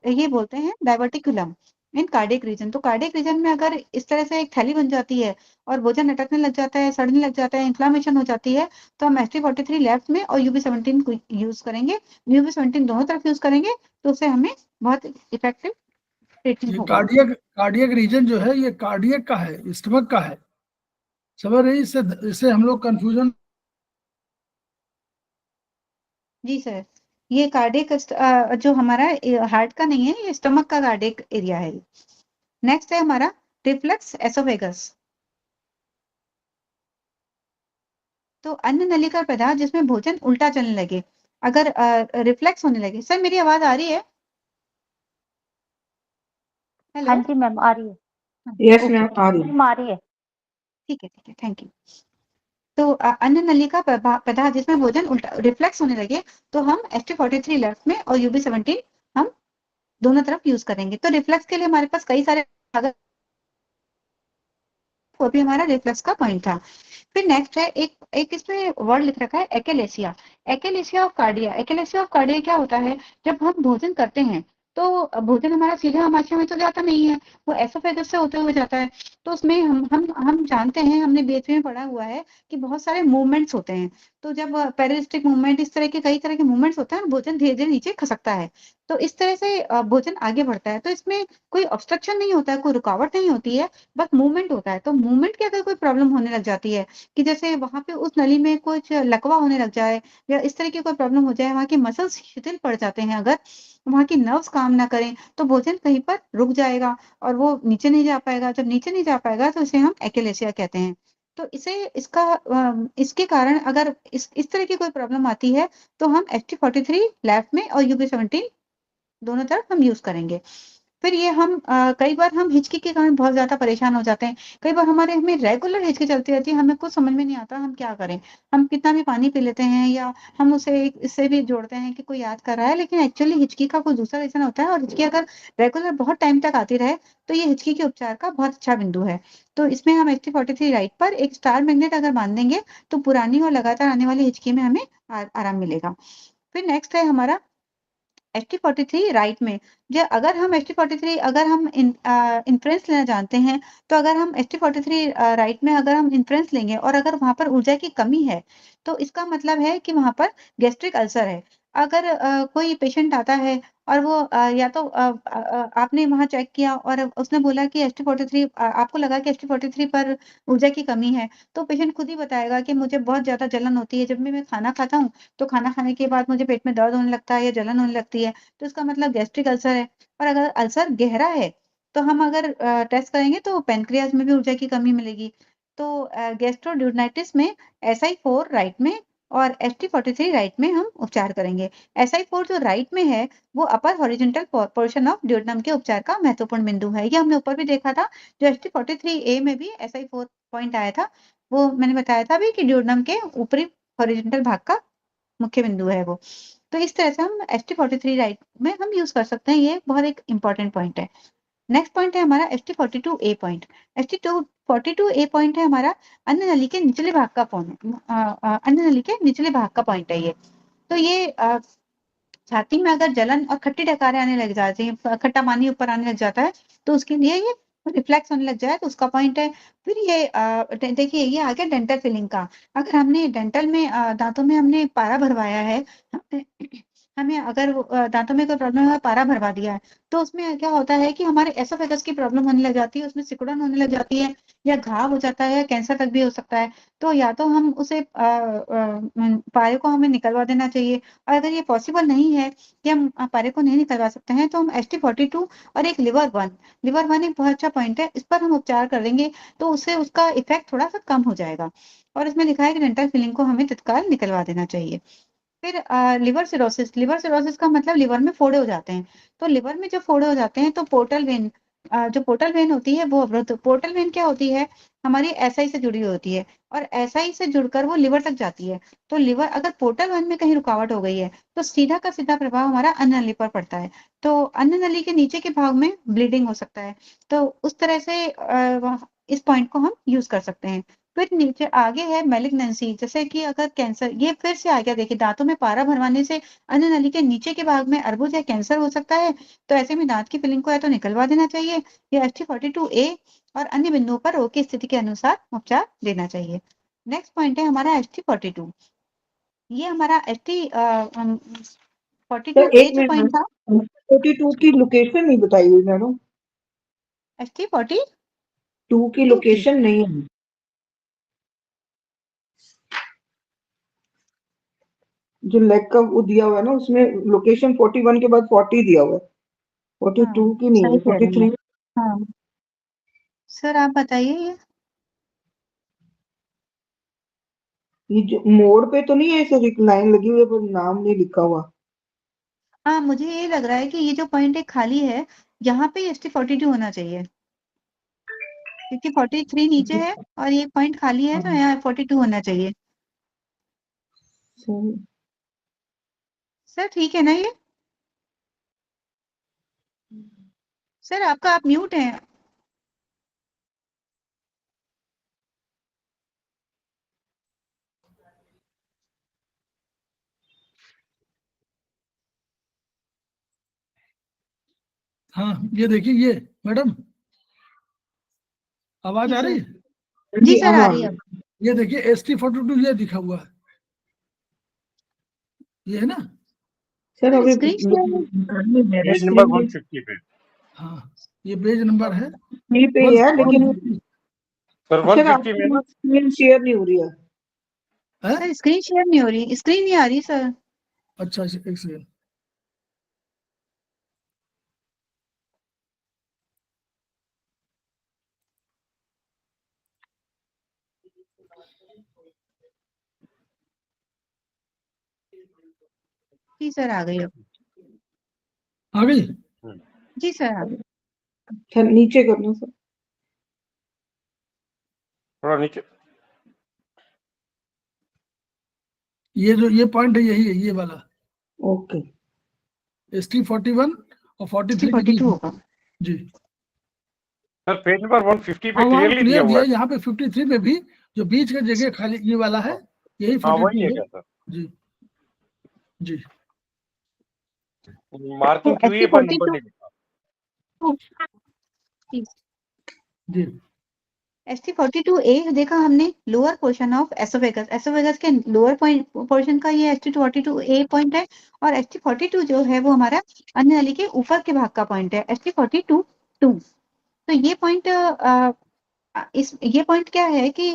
[SPEAKER 2] ये बोलते हैं डायवर्टिकुलम इन कार्डियक रीजन। तो कार्डियक रीजन में अगर इस तरह से एक थैली बन जाती है और भोजन अटकने लग जाता है, सड़ने लग जाता है, इन्फ्लामेशन हो जाती है, तो हम ST43 लेफ्ट में और UB17 को यूज करेंगे। UB17 दोनों तरफ यूज करेंगे तो उससे हमें बहुत इफेक्टिव ट्रीटमेंट
[SPEAKER 1] ये
[SPEAKER 2] होगा।
[SPEAKER 1] कार्डियक रीजन जो है ये कार्डियक का है, स्टमक का है, समझ रही? इससे इससे हम लोग कंफ्यूजन।
[SPEAKER 2] जी सर, ये कार्डियक जो हमारा हार्ट का नहीं है, ये स्टमक का कार्डियक एरिया है। नेक्स्ट है हमारा रिफ्लक्स एसोफेगस। तो अन्न नलिका पदार्थ जिसमें भोजन उल्टा चलने लगे, अगर रिफ्लेक्स होने लगे। सर मेरी आवाज आ रही है?
[SPEAKER 4] हाँ
[SPEAKER 2] हेलो।
[SPEAKER 4] जी मैम, आ रही है।
[SPEAKER 3] यस
[SPEAKER 2] ओके,
[SPEAKER 3] मैम, आ रही है।
[SPEAKER 4] मैम आ रही है।
[SPEAKER 2] ठीक है, थैंक यू। तो अन्न नलिका पदार्थ जिसमें भोजन उल्टा रिफ्लेक्स होने लगे, तो हम ST43 लेफ्ट में और UB17 हम दोनों तरफ यूज करेंगे। तो रिफ्लेक्स के लिए हमारे पास कई सारे, अगर वो भी हमारा रिफ्लेक्स का पॉइंट था। फिर नेक्स्ट है एक एक इसमें वर्ड लिख रखा है achalasia. Achalasia of cardia. Achalasia of cardia क्या होता है? जब हम भोजन करते हैं तो भोजन हमारा सीधा आमाशय में तो जाता नहीं है, वो एसोफेगस से होते हुए जाता है। तो उसमें हम जानते हैं, हमने बीएचवी में पढ़ा हुआ है कि बहुत सारे मूवमेंट्स होते हैं। तो जब पेरिस्टिक मूवमेंट, इस तरह के कई तरह के मूवमेंट्स होते हैं, भोजन धीरे धीरे नीचे खसकता है। तो इस तरह से भोजन आगे बढ़ता है। तो इसमें कोई ऑब्स्ट्रक्शन नहीं होता है, कोई रुकावट नहीं होती है, बस मूवमेंट होता है। तो मूवमेंट की अगर कोई प्रॉब्लम होने लग जाती है कि जैसे वहाँ पे उस नली में कुछ लकवा होने लग जाए या इस तरह की कोई प्रॉब्लम हो जाए, वहाँ के मसल्स शिथिल पड़ जाते हैं, अगर वहाँ की नर्व्स काम ना करें, तो भोजन कहीं पर रुक जाएगा और वो नीचे नहीं जा पाएगा। जब नीचे नहीं जा पाएगा तो इसे हम एक्लेशिया कहते हैं। तो इसके कारण अगर इस तरह की कोई प्रॉब्लम आती है, तो हम ST43 लेफ्ट में और UB17 दोनों तरफ हम यूज़ करेंगे। फिर ये हम कई बार हम हिचकी के कारण बहुत ज़्यादा परेशान हो जाते हैं। कई बार हमें रेगुलर हिचकी चलती रहती है, हमें कुछ समझ में नहीं आता हम क्या करें? हम कितना भी पानी पी लेते हैं या हम उसे इससे भी जोड़ते हैं कि कोई याद कर रहा है, लेकिन एक्चुअली हिचकी का कोई दूसरा रीज़न होता है और हिचकी अगर रेगुलर बहुत टाइम तक आती रहे, तो ये हिचकी के उपचार का बहुत अच्छा बिंदु है। तो इसमें हम ST43 राइट पर एक स्टार मैग्नेट अगर बाँध देंगे, तो पुरानी और लगातार आने वाली हिचकी में हमें आराम मिलेगा। फिर नेक्स्ट है हमारा ST43 राइट में, जो अगर हम ST43 अगर हम इन्फ्रेंस लेना जानते हैं, तो अगर हम ST43 राइट में अगर हम इन्फ्रेंस लेंगे और अगर वहाँ पर ऊर्जा की कमी है, तो इसका मतलब है कि वहाँ पर गैस्ट्रिक अल्सर है। अगर कोई पेशेंट आता है और वो या तो आपने वहाँ चेक किया और उसने बोला कि ST43 आपको लगा कि ST43 पर ऊर्जा की कमी है, तो पेशेंट खुद ही बताएगा कि मुझे बहुत ज़्यादा जलन होती है, जब भी मैं खाना खाता हूँ, तो खाना खाने के बाद मुझे पेट में दर्द होने लगता है या जलन होने लगती है, तो इसका मतलब गैस्ट्रिक अल्सर है। और अगर अल्सर गहरा है, तो हम अगर टेस्ट करेंगे तो पैनक्रियाज़ में भी ऊर्जा की कमी मिलेगी। तो गैस्ट्रोड्यूोडाइटिस में SI4 राइट में और ST43 राइट में हम उपचार करेंगे। SI4 जो राइट में है, वो upper horizontal portion of duodenum के उपचार का महत्वपूर्ण बिंदु है। ये हमने ऊपर भी देखा था, जो ST43A में भी SI4 पॉइंट आया था, वो मैंने बताया था अभी कि ड्यूोडेनम के ऊपरी हॉरिजॉन्टल भाग का मुख्य बिंदु है वो। तो इस तरह से हम ST43 राइट में हम यूज़ कर सकते हैं, ये बहुत एक इम्पोर्टेंट पॉइंट है। नेक्स्ट पॉइंट है हमारा ST42A पॉइंट। ST42A पॉइंट है हमारा अन्न नली के निचले भाग का अन्न नली के निचले भाग का पॉइंट है ये। तो ये छाती में अगर जलन और खट्टी डकारें आने लग जाती हैं, खट्टा पानी ऊपर आने लग जाता है, तो उसके लिए ये रिफ्लेक्स होने लग जाए तो उसका पॉइंट है। फिर ये देखिए ये आ गया डेंटल फिलिंग का। अगर हमने डेंटल में दाँतों में हमने पारा भरवाया है, हमें अगर दाँतों में कोई प्रॉब्लम है, पारा भरवा दिया है, तो उसमें क्या होता है कि हमारे एसोफेगस की प्रॉब्लम होने लग जाती है, उसमें सिकुड़न होने लग जाती है या घाव हो जाता है या कैंसर तक भी हो सकता है। तो या तो हम उसे पारे को हमें निकलवा देना चाहिए और अगर ये पॉसिबल नहीं है कि हम पारे को नहीं निकलवा सकते हैं, तो हम ST42 और एक लिवर वन एक बहुत अच्छा पॉइंट है, इस पर हम उपचार कर देंगे, तो उससे उसका इफ़ेक्ट थोड़ा-सा कम हो जाएगा। और इसमें लिखा है कि डेंटल फिलिंग को हमें तत्काल निकलवा देना चाहिए। फिर लिवर सिरोसिस का मतलब लिवर में फोड़े हो जाते हैं। तो लिवर में जब फोड़े हो जाते हैं तो जो पोर्टल वेन होती है वो अवरुद्ध। पोर्टल वेन क्या होती है? हमारी एसआई से जुड़ी होती है और एसआई से जुड़कर वो लिवर तक जाती है। तो लिवर अगर पोर्टल वेन में कहीं रुकावट हो गई है, तो सीधा का सीधा प्रभाव हमारा अन्न नली पर पड़ता है। तो अन्न नली के नीचे के भाग में ब्लीडिंग हो सकता है। तो उस तरह से इस पॉइंट को हम यूज़ कर सकते हैं। फिर नीचे आगे है मैलिग्नेंसी, जैसे कि अगर कैंसर, ये फिर से आ गया। देखिए दांतों में पारा भरवाने से अन्न नली के नीचे के भाग में अर्बुद या कैंसर हो सकता है, तो ऐसे में दांत की फिलिंग को या तो निकलवा देना चाहिए या ST42A और अन्य बिंदुओं पर रोग की स्थिति के अनुसार उपचार देना चाहिए। नेक्स्ट पॉइंट है हमारा ST42। ये हमारा
[SPEAKER 3] सर
[SPEAKER 2] 42A
[SPEAKER 3] एक
[SPEAKER 2] जो
[SPEAKER 3] मिनट,
[SPEAKER 2] पॉइंट था,
[SPEAKER 3] 42 की लोकेशन नहीं बताई हुई मैडम।
[SPEAKER 2] ST42
[SPEAKER 3] 2 की
[SPEAKER 2] की
[SPEAKER 3] लोकेशन नहीं है। जो लेग का वो दिया हुआ है ना, उसमें लोकेशन 41 के बाद 40 दिया हुआ है, 42
[SPEAKER 2] हाँ
[SPEAKER 3] की नहीं
[SPEAKER 2] सही
[SPEAKER 3] है,
[SPEAKER 2] कह रही हैं।
[SPEAKER 3] 43।
[SPEAKER 2] हाँ सर आप बताइए ये।
[SPEAKER 3] ये जो मोड़ पे तो नहीं है सर, एक लाइन लगी हुई है पर नाम नहीं लिखा हुआ।
[SPEAKER 2] हाँ मुझे ये लग रहा है कि ये जो पॉइंट एक खाली है, यहाँ पे ST42 होना चाहिए, क्योंकि 43 नीचे है और ये पॉइंट खाली है, तो
[SPEAKER 3] हाँ,
[SPEAKER 2] यहाँ 42 होना चाहिए।
[SPEAKER 3] सर
[SPEAKER 2] सर ठीक है ना ये? सर आपका आप म्यूट हैं।
[SPEAKER 1] हाँ ये देखिए, ये मैडम आवाज
[SPEAKER 2] जी
[SPEAKER 1] आ रही
[SPEAKER 2] सर।
[SPEAKER 1] है?
[SPEAKER 2] जी
[SPEAKER 3] जी
[SPEAKER 2] सर आ
[SPEAKER 3] हाँ।
[SPEAKER 2] रही है अब।
[SPEAKER 1] ये देखिए ST42 ये दिखा हुआ है, ये है ना?
[SPEAKER 3] सर अभी
[SPEAKER 2] स्क्रीन शेयर
[SPEAKER 5] पेज नंबर 150 पे।
[SPEAKER 1] हाँ, ये पेज नंबर है
[SPEAKER 3] स्क्रीन पे ही है, लेकिन
[SPEAKER 1] 150
[SPEAKER 5] सर
[SPEAKER 3] सर
[SPEAKER 5] 150 में ना
[SPEAKER 3] स्क्रीन शेयर नहीं हो रही है।
[SPEAKER 1] है।
[SPEAKER 2] सर स्क्रीन शेयर नहीं हो रही, स्क्रीन नहीं आ रही सर।
[SPEAKER 1] अच्छा, एक सेकंड।
[SPEAKER 2] जी सर आ गई अब।
[SPEAKER 1] आ गई।
[SPEAKER 2] जी सर आ गई।
[SPEAKER 3] सर नीचे करना सर।
[SPEAKER 5] थोड़ा नीचे।
[SPEAKER 1] ये पॉइंट है, यही है, ये वाला
[SPEAKER 3] ओके।
[SPEAKER 1] ST41 और 43 के
[SPEAKER 2] 42
[SPEAKER 1] बीच में।
[SPEAKER 2] होगा।
[SPEAKER 1] जी
[SPEAKER 5] सर पेज नंबर 150 पे
[SPEAKER 1] हाँ, वहाँ
[SPEAKER 5] क्लियरली
[SPEAKER 1] क्लियर
[SPEAKER 5] दिया
[SPEAKER 1] दिया
[SPEAKER 5] हुआ
[SPEAKER 1] है,
[SPEAKER 5] है।
[SPEAKER 1] यहाँ पे 53 में भी जो बीच का जगह खाली ये वाला है, यही
[SPEAKER 5] हाँ वही
[SPEAKER 1] 42
[SPEAKER 5] है
[SPEAKER 1] है।
[SPEAKER 5] क्या सर?
[SPEAKER 1] जी जी
[SPEAKER 5] मार्किंग
[SPEAKER 2] तो
[SPEAKER 5] की हुई है पर नंबर
[SPEAKER 2] ST42
[SPEAKER 5] नहीं लिखा।
[SPEAKER 1] जी
[SPEAKER 2] ST42A देखा हमने, lower portion of oesophagus, oesophagus के लोअर पॉइंट पोर्शन का ये ST42A पॉइंट है। और ST42 जो है वो हमारा अन्य नली के ऊपर के भाग का पॉइंट है, ST42 2। तो ये पॉइंट ये पॉइंट क्या है कि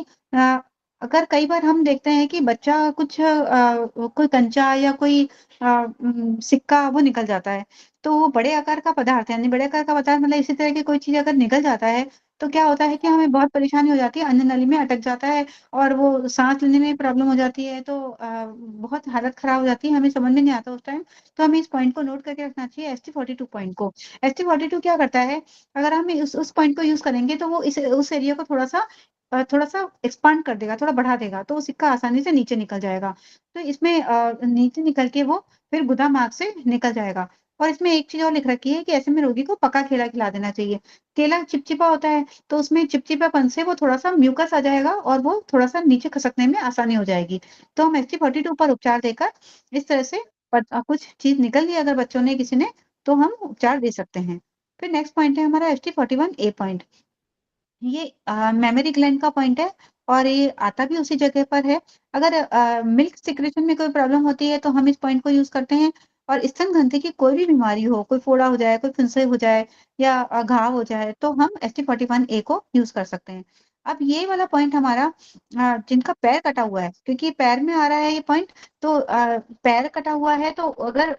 [SPEAKER 2] अगर कई बार हम देखते हैं कि बच्चा कुछ कोई कंचा या कोई सिक्का वो निकल जाता है, तो वो बड़े आकार का पदार्थ है, यानी बड़े आकार का पदार्थ मतलब इसी तरह की कोई चीज अगर निकल जाता है, तो क्या होता है कि हमें बहुत परेशानी हो जाती है, अन्य नली में अटक जाता है और वो सांस लेने में प्रॉब्लम हो जाती है। तो बहुत हालत खराब हो जाती है, हमें समझ में नहीं आता उस टाइम। तो हमें इस पॉइंट को नोट करके रखना चाहिए, ST42 पॉइंट को। ST42 क्या करता है, अगर हम उस पॉइंट को यूज करेंगे तो वो उस एरिया को थोड़ा सा एक्सपांड कर देगा, थोड़ा बढ़ा देगा, तो वो सिक्का आसानी से नीचे निकल जाएगा। तो इसमें नीचे निकल के वो फिर गुदा मार्ग से निकल जाएगा। और इसमें एक चीज और लिख रखी है कि ऐसे में रोगी को पका केला खिला देना चाहिए। केला चिपचिपा होता है, तो उसमें चिपचिपापन से वो थोड़ा सा म्यूकस आ जाएगा और वो थोड़ा सा नीचे खसकने में आसानी हो जाएगी। तो हम ST42 पर उपचार देकर इस तरह से कुछ चीज निकल ली अगर बच्चों ने किसी ने, तो हम उपचार दे सकते हैं। फिर नेक्स्ट पॉइंट है हमारा ST41A पॉइंट। ये मेमोरी ग्लैंड का पॉइंट है और ये आता भी उसी जगह पर है। अगर मिल्क सिक्रेशन में कोई प्रॉब्लम होती है तो हम इस पॉइंट को यूज करते हैं। और स्तन ग्रंथि की कोई भी बीमारी हो, कोई फोड़ा हो जाए, कोई फुंसी हो जाए या घाव हो जाए, तो हम ST41A को यूज कर सकते हैं। अब ये वाला पॉइंट हमारा जिनका पैर कटा हुआ है, क्योंकि पैर में आ रहा है ये पॉइंट, तो पैर कटा हुआ है तो अगर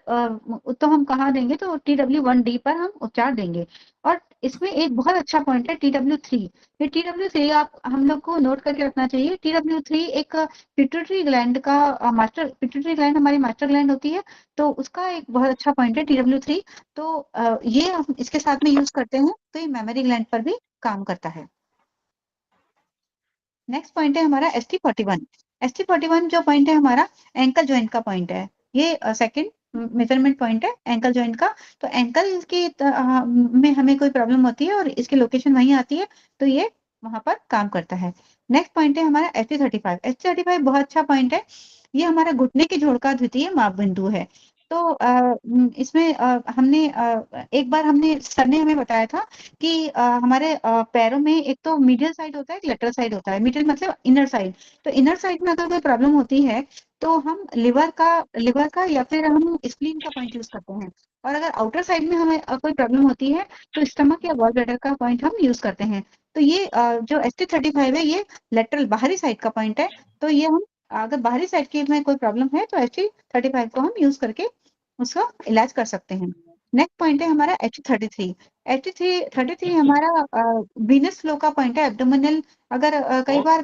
[SPEAKER 2] तो हम कहाँ देंगे, तो TW1D पर हम उपचार देंगे। और इसमें एक बहुत अच्छा पॉइंट है TW3। ये TW3 आप हम लोग को नोट करके रखना चाहिए। TW3 एक पिट्यूटरी ग्लैंड का मास्टर, पिट्यूटरी ग्लैंड हमारी मास्टर ग्लैंड होती है, तो उसका एक बहुत अच्छा पॉइंट है TW3। तो ये हम इसके साथ में यूज करते हैं, तो ये मेमोरी ग्लैंड पर भी काम करता है। नेक्स्ट पॉइंट है हमारा ST41। ST41 जो पॉइंट है हमारा एंकल ज्वाइंट का पॉइंट है। ये सेकंड मेजरमेंट पॉइंट है एंकल ज्वाइंट का। तो एंकल की में हमें कोई प्रॉब्लम होती है और इसकी लोकेशन वहीं आती है, तो ये वहां पर काम करता है। नेक्स्ट पॉइंट है हमारा ST35। ST35 बहुत अच्छा पॉइंट है। ये हमारा घुटने के जोड़ का द्वितीय माप बिंदु है। तो इसमें हमने एक बार हमने सर ने हमें बताया था कि हमारे पैरों में एक तो मीडियल साइड होता है, एक लेटरल साइड होता है। मीडियल मतलब इनर साइड। तो इनर साइड में अगर कोई प्रॉब्लम होती है, तो हम लिवर का या फिर हम स्प्लीन का पॉइंट यूज करते हैं। और अगर आउटर साइड में हमें कोई प्रॉब्लम होती है, तो स्टमक या गॉल ब्लैडर का पॉइंट हम यूज करते हैं। तो ये जो ST35 है, ये लेटरल बाहरी साइड का पॉइंट है। तो ये हम अगर बाहरी साइड की में कोई प्रॉब्लम है, तो ST35 को हम यूज करके उसका इलाज कर सकते हैं। नेक्स्ट पॉइंट है हमारा ST33। ST33 हमारा वीनस फ्लो का पॉइंट है, एब्डोमिनल। अगर कई बार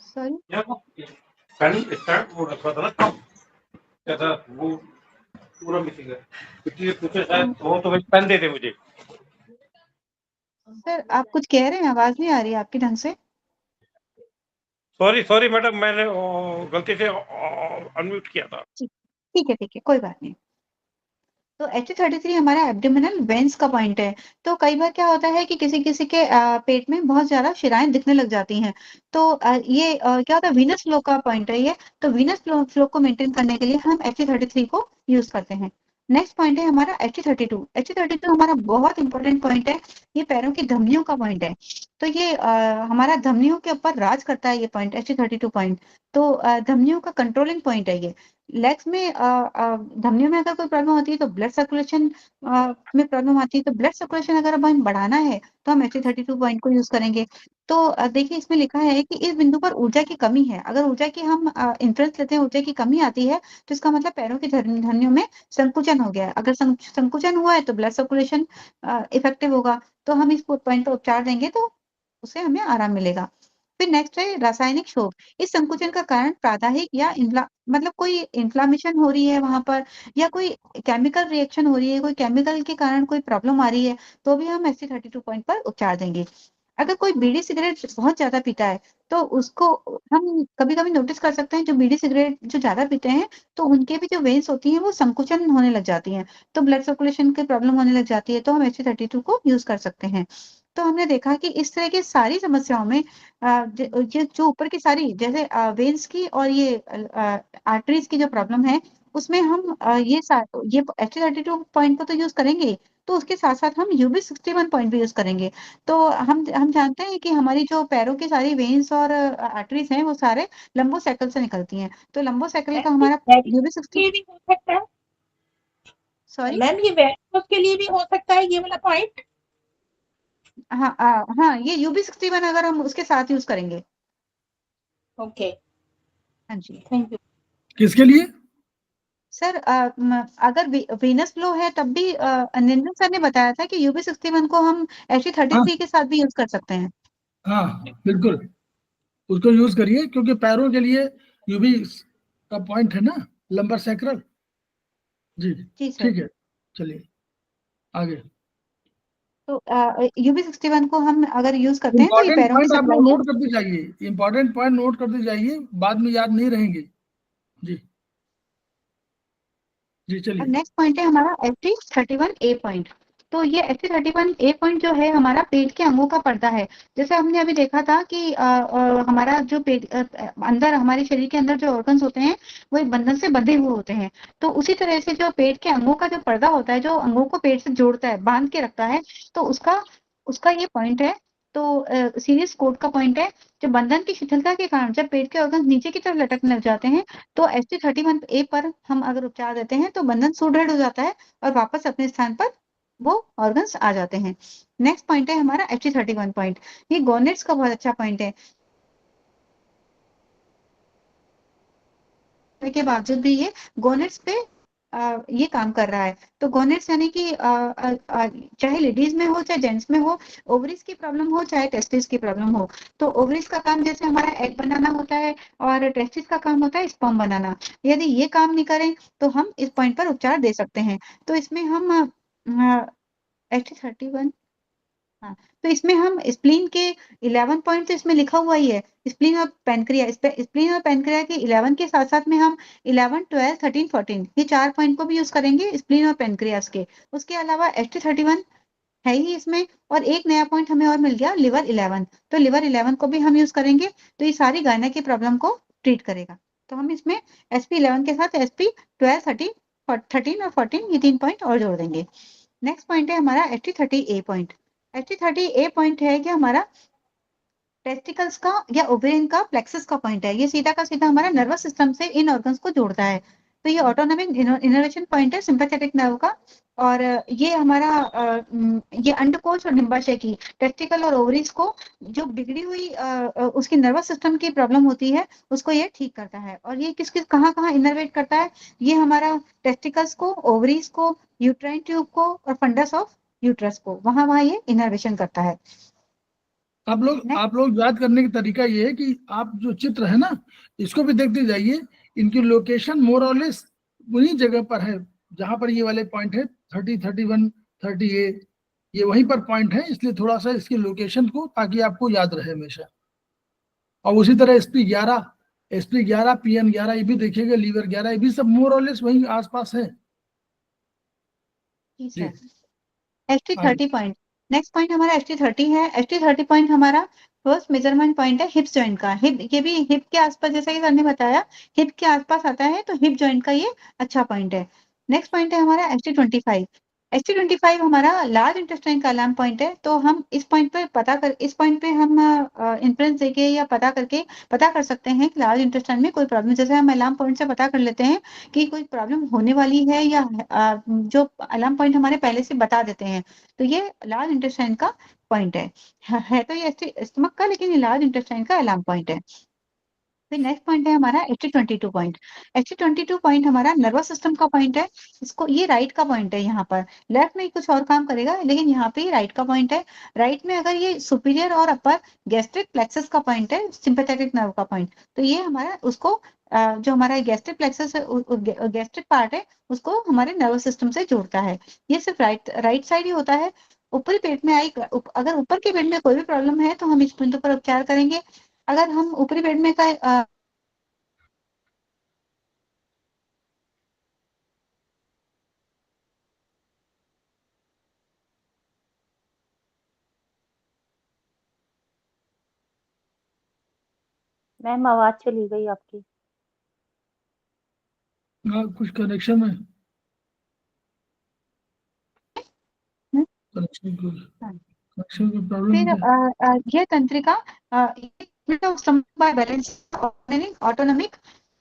[SPEAKER 2] सॉरी
[SPEAKER 5] स्टार्ट हो रखा था ना क्या था वो पूरा मिसिंग है। इसलिए पूछे शायद वो तो भाई पेन दे दे मुझे।
[SPEAKER 2] सर आप कुछ कह रहे हैं, आवाज नहीं आ रही आपकी ढंग से।
[SPEAKER 5] सॉरी सॉरी मैडम, मैंने गलती से अनम्यूट किया था।
[SPEAKER 2] ठीक है कोई बात नहीं। तो ST33 हमारा एब्डोमिनल वेंस का पॉइंट है। तो कई बार क्या होता है कि किसी किसी के पेट में बहुत ज्यादा शिराएं दिखने लग जाती हैं। तो ये क्या होता है, वीनस फ्लो का पॉइंट है ये। तो वीनस फ्लो को मेंटेन करने के लिए हम ST33 को यूज करते हैं। नेक्स्ट पॉइंट है हमारा ST32। ST32 हमारा बहुत इंपॉर्टेंट पॉइंट है। ये पैरों की धमनियों का पॉइंट है। तो ये हमारा धमनियों के ऊपर राज करता है ये पॉइंट, ST32 पॉइंट। तो धमनियों का कंट्रोलिंग पॉइंट है ये। लेग्स में धमनियों में अगर कोई प्रॉब्लम होती है तो ब्लड सर्कुलेशन में प्रॉब्लम आती है, तो ब्लड सर्कुलेशन अगर अब हमें बढ़ाना है तो हम HT32 पॉइंट को यूज करेंगे। तो देखिए इसमें लिखा है कि इस बिंदु पर ऊर्जा की कमी है। अगर ऊर्जा की हम इंफ्लुएंस लेते हैं, ऊर्जा की कमी आती है, तो इसका मतलब पैरों की धमनियों में संकुचन हो गया है। अगर संकुचन हुआ है तो ब्लड सर्कुलेशन इफेक्टिव होगा। तो हम इस पॉइंट पर उपचार देंगे तो उससे हमें आराम मिलेगा। फिर नेक्स्ट है रासायनिक क्षोभ। इस संकुचन का कारण प्रादाहिक या मतलब कोई इन्फ्लामेशन हो रही है वहां पर, या कोई केमिकल रिएक्शन हो रही है, कोई केमिकल के कारण कोई प्रॉब्लम आ रही है, तो भी हम ST32 पॉइंट पर उपचार देंगे। अगर कोई बीड़ी सिगरेट बहुत ज्यादा पीता है तो उसको हम कभी कभी नोटिस कर सकते हैं, जो बीड़ी सिगरेट जो ज्यादा पीते हैं तो उनके भी जो वेन्स होती हैं वो संकुचन होने लग जाती हैं, तो ब्लड सर्कुलेशन की प्रॉब्लम होने लग जाती है, तो हम ST32 को यूज कर सकते हैं। तो हमने देखा कि इस तरह की सारी समस्याओं में ये जो ऊपर की सारी जैसे वेन्स की और ये आर्टरीज की जो प्रॉब्लम है, उसमें हम ये ST32 पॉइंट को तो यूज करेंगे ही, तो उसके साथ साथ हम UB61 पॉइंट भी यूज करेंगे। तो हम जानते हैं कि हमारी जो पैरों की सारी वेन्स और आर्टरीज हैं वो सारे लंबोसेकल से निकलती हैं, तो लंबोसेकल का हमारा UB60
[SPEAKER 6] ये भी हो सकता है
[SPEAKER 2] सॉरी
[SPEAKER 6] मैम, ये वेरिकोस के लिए भी हो सकता है ये वाला पॉइंट।
[SPEAKER 2] हाँ हाँ, ये UB61 अगर हम उसके साथ यूज करेंगे।
[SPEAKER 6] ओके,
[SPEAKER 2] हाँ जी
[SPEAKER 6] थैंक यू।
[SPEAKER 1] किसके लिए?
[SPEAKER 2] सर, अगर वीनस फ्लो है तब भी निंदन सर ने बताया था कि UB61 को हम
[SPEAKER 1] हाँ
[SPEAKER 2] ST33 के साथ भी यूज कर सकते हैं।
[SPEAKER 1] हाँ बिल्कुल, उसको यूज करिए क्योंकि पैरों के लिए यूबी का पॉइंट है ना, लंबर सैक्रल। जी
[SPEAKER 2] जी सर।
[SPEAKER 1] ठीक है, चलिए आगे।
[SPEAKER 2] तो UB61 को हम अगर यूज करते हैं तो ये
[SPEAKER 1] इंपॉर्टेंट
[SPEAKER 2] पैरों की
[SPEAKER 1] पॉइंट आप
[SPEAKER 2] सप्लाई
[SPEAKER 1] लोग
[SPEAKER 2] को
[SPEAKER 1] नोट करते जाइए, इंपॉर्टेंट पॉइंट नोट करते जाइए, बाद में याद नहीं रहेंगे। जी जी
[SPEAKER 2] अब
[SPEAKER 1] चलिए।
[SPEAKER 2] नेक्स्ट पॉइंट है हमारा ST31A पॉइंट। तो ये ST31A पॉइंट जो है हमारा पेट के अंगों का पर्दा है। जैसे हमने अभी देखा था कि हमारा जो पेट अंदर हमारे शरीर के अंदर जो ऑर्गन्स होते हैं वो एक बंधन से बंधे हुए होते हैं, तो उसी तरह से जो पेट के अंगों का जो पर्दा होता है, जो अंगों को पेट से जोड़ता है, बांध के रखता है, तो उसका उसका ये पॉइंट है। तो सीरीज कोड का पॉइंट है। जो बंधन की शिथिलता के कारण जब पेट के ऑर्गन नीचे की तरफ लटकने लग जाते हैं, तो ST31A पर हम अगर उपचार देते हैं तो बंधन सुदृढ़ हो जाता है और वापस अपने स्थान पर वो ऑर्गन्स आ जाते हैं। नेक्स्ट पॉइंट है हमारा ST31 पॉइंट। ये गोनेट्स का बहुत अच्छा पॉइंट है, के बावजूद भी ये गोनेट्स पे ये काम कर रहा है। तो गोनेट्स यानी कि चाहे लेडीज में हो चाहे जेंट्स में हो, ओवरीज की प्रॉब्लम हो चाहे टेस्टिस की प्रॉब्लम हो, तो ओवरीज का काम जैसे हमारा एग बनाना होता है और टेस्टिस का काम होता है स्पर्म बनाना। यदि ये काम नहीं करें तो हम इस पॉइंट पर उपचार दे सकते हैं। तो इसमें हम ST31, हाँ, तो इसमें हम स्प्लीन के 11 पॉइंट तो इसमें लिखा हुआ ही है। स्प्लीन और पैनक्रिया, स्प्लीन और पैनक्रिया के 11 के साथ साथ में हम 11, 12, 13, 14 ये 4 पॉइंट को भी यूज करेंगे स्प्लीन और पैनक्रियास के। उसके अलावा ST31 है ही इसमें, और एक नया पॉइंट हमें और मिल गया लिवर 11, तो लिवर 11 को भी हम यूज करेंगे। तो ये सारी गायना की प्रॉब्लम को ट्रीट करेगा। तो हम इसमें SP11 के साथ SP12, 13 और 14 ये 3 पॉइंट और जोड़ देंगे। नेक्स्ट पॉइंट है हमारा ST30A पॉइंट। ST30A पॉइंट है कि हमारा टेस्टिकल्स का या ओवेरियन का प्लेक्सस का पॉइंट है। ये सीधा का सीधा हमारा नर्वस सिस्टम से इन ऑर्गन्स को जोड़ता है। तो ये ऑटोनॉमिक इनर्वेशन पॉइंट है सिंपैथेटिक नर्व का। और ये हमारा ये अंडकोश और डिंबाशय की टेस्टिकल और ओवरीज को जो बिगड़ी हुई उसकी नर्वस सिस्टम की प्रॉब्लम होती है उसको ये ठीक करता है। और ये किस किस कहाँ कहाँ इनर्वेट करता है, ये हमारा टेस्टिकल्स को, ओवरीज को, यूट्राइन ट्यूब को और फंडस ऑफ यूट्रस को, वहां वहां ये इनर्वेशन करता है।
[SPEAKER 1] आप लोग याद करने का तरीका ये है कि आप जो चित्र है ना इसको भी देखते जाइए, इनकी लोकेशन मोर और लेस उन्हीं जगह पर है जहां पर ये वाले पॉइंट है 30, 31, 30A, ये वहीं पर पॉइंट है, इसलिए थोड़ा सा इसकी लोकेशन को ताकि आपको याद रहे हमेशा। और उसी तरह SP11, PN11 ये भी देखिएगा, लीवर 11 ये भी सब मोर और लेस वहीं आसपास है।
[SPEAKER 2] जी
[SPEAKER 1] जी
[SPEAKER 2] sir. ST30 point, next point हमारा ST30 है। ST30 पॉइंट हमारा फर्स्ट मेजरमेंट पॉइंट है हिप्स जॉइंट का। हिप, ये भी हिप के आसपास, जैसा कि सर ने बताया हिप के आसपास आता है, तो हिप जॉइंट का ये अच्छा पॉइंट है। नेक्स्ट पॉइंट है हमारा ST25। ST25 हमारा लार्ज इंटेस्टाइन का अलार्म पॉइंट है। तो हम इस पॉइंट पे हम इन्फ्रेंस देके या पता कर सकते हैं कि लार्ज इंटेस्टाइन में कोई प्रॉब्लम, जैसे हम अलार्म पॉइंट से पता कर लेते हैं कि कोई प्रॉब्लम होने वाली है या जो अलार्म पॉइंट हमारे पहले से बता देते हैं। तो ये लार्ज इंटेस्टाइन का पॉइंट है तो ये स्टमक का, लेकिन ये लार्ज इंटेस्टाइन का अलार्म पॉइंट है। फिर नेक्स्ट पॉइंट है हमारा ST22 पॉइंट। ST22 पॉइंट हमारा नर्वस सिस्टम का पॉइंट है। इसको, ये राइट का पॉइंट है, यहाँ पर लेफ्ट में कुछ और काम करेगा, लेकिन यहाँ पे राइट का पॉइंट है। राइट में अगर ये सुपीरियर और अपर गैस्ट्रिक प्लेक्सस का पॉइंट है, सिंपैथेटिक नर्व का पॉइंट, तो ये हमारा उसको जो हमारा गैस्ट्रिक प्लेक्सस है, गैस्ट्रिक पार्ट है, उसको हमारे नर्वस सिस्टम से जोड़ता है। ये सिर्फ राइट साइड ही होता है। ऊपरी पेट में अगर ऊपर के पेट में कोई भी प्रॉब्लम है तो हम इस बिंदु पर उपचार करेंगे। अगर हम ऊपरी पेट में का
[SPEAKER 4] मैम आवाज चली गई आपकी।
[SPEAKER 1] हाँ, कुछ कनेक्शन में कनेक्शन की
[SPEAKER 2] हाँ।
[SPEAKER 1] प्रॉब्लम
[SPEAKER 2] फिर
[SPEAKER 1] है।
[SPEAKER 2] यह तंत्रिका बैलेंस ऑटोनॉमिक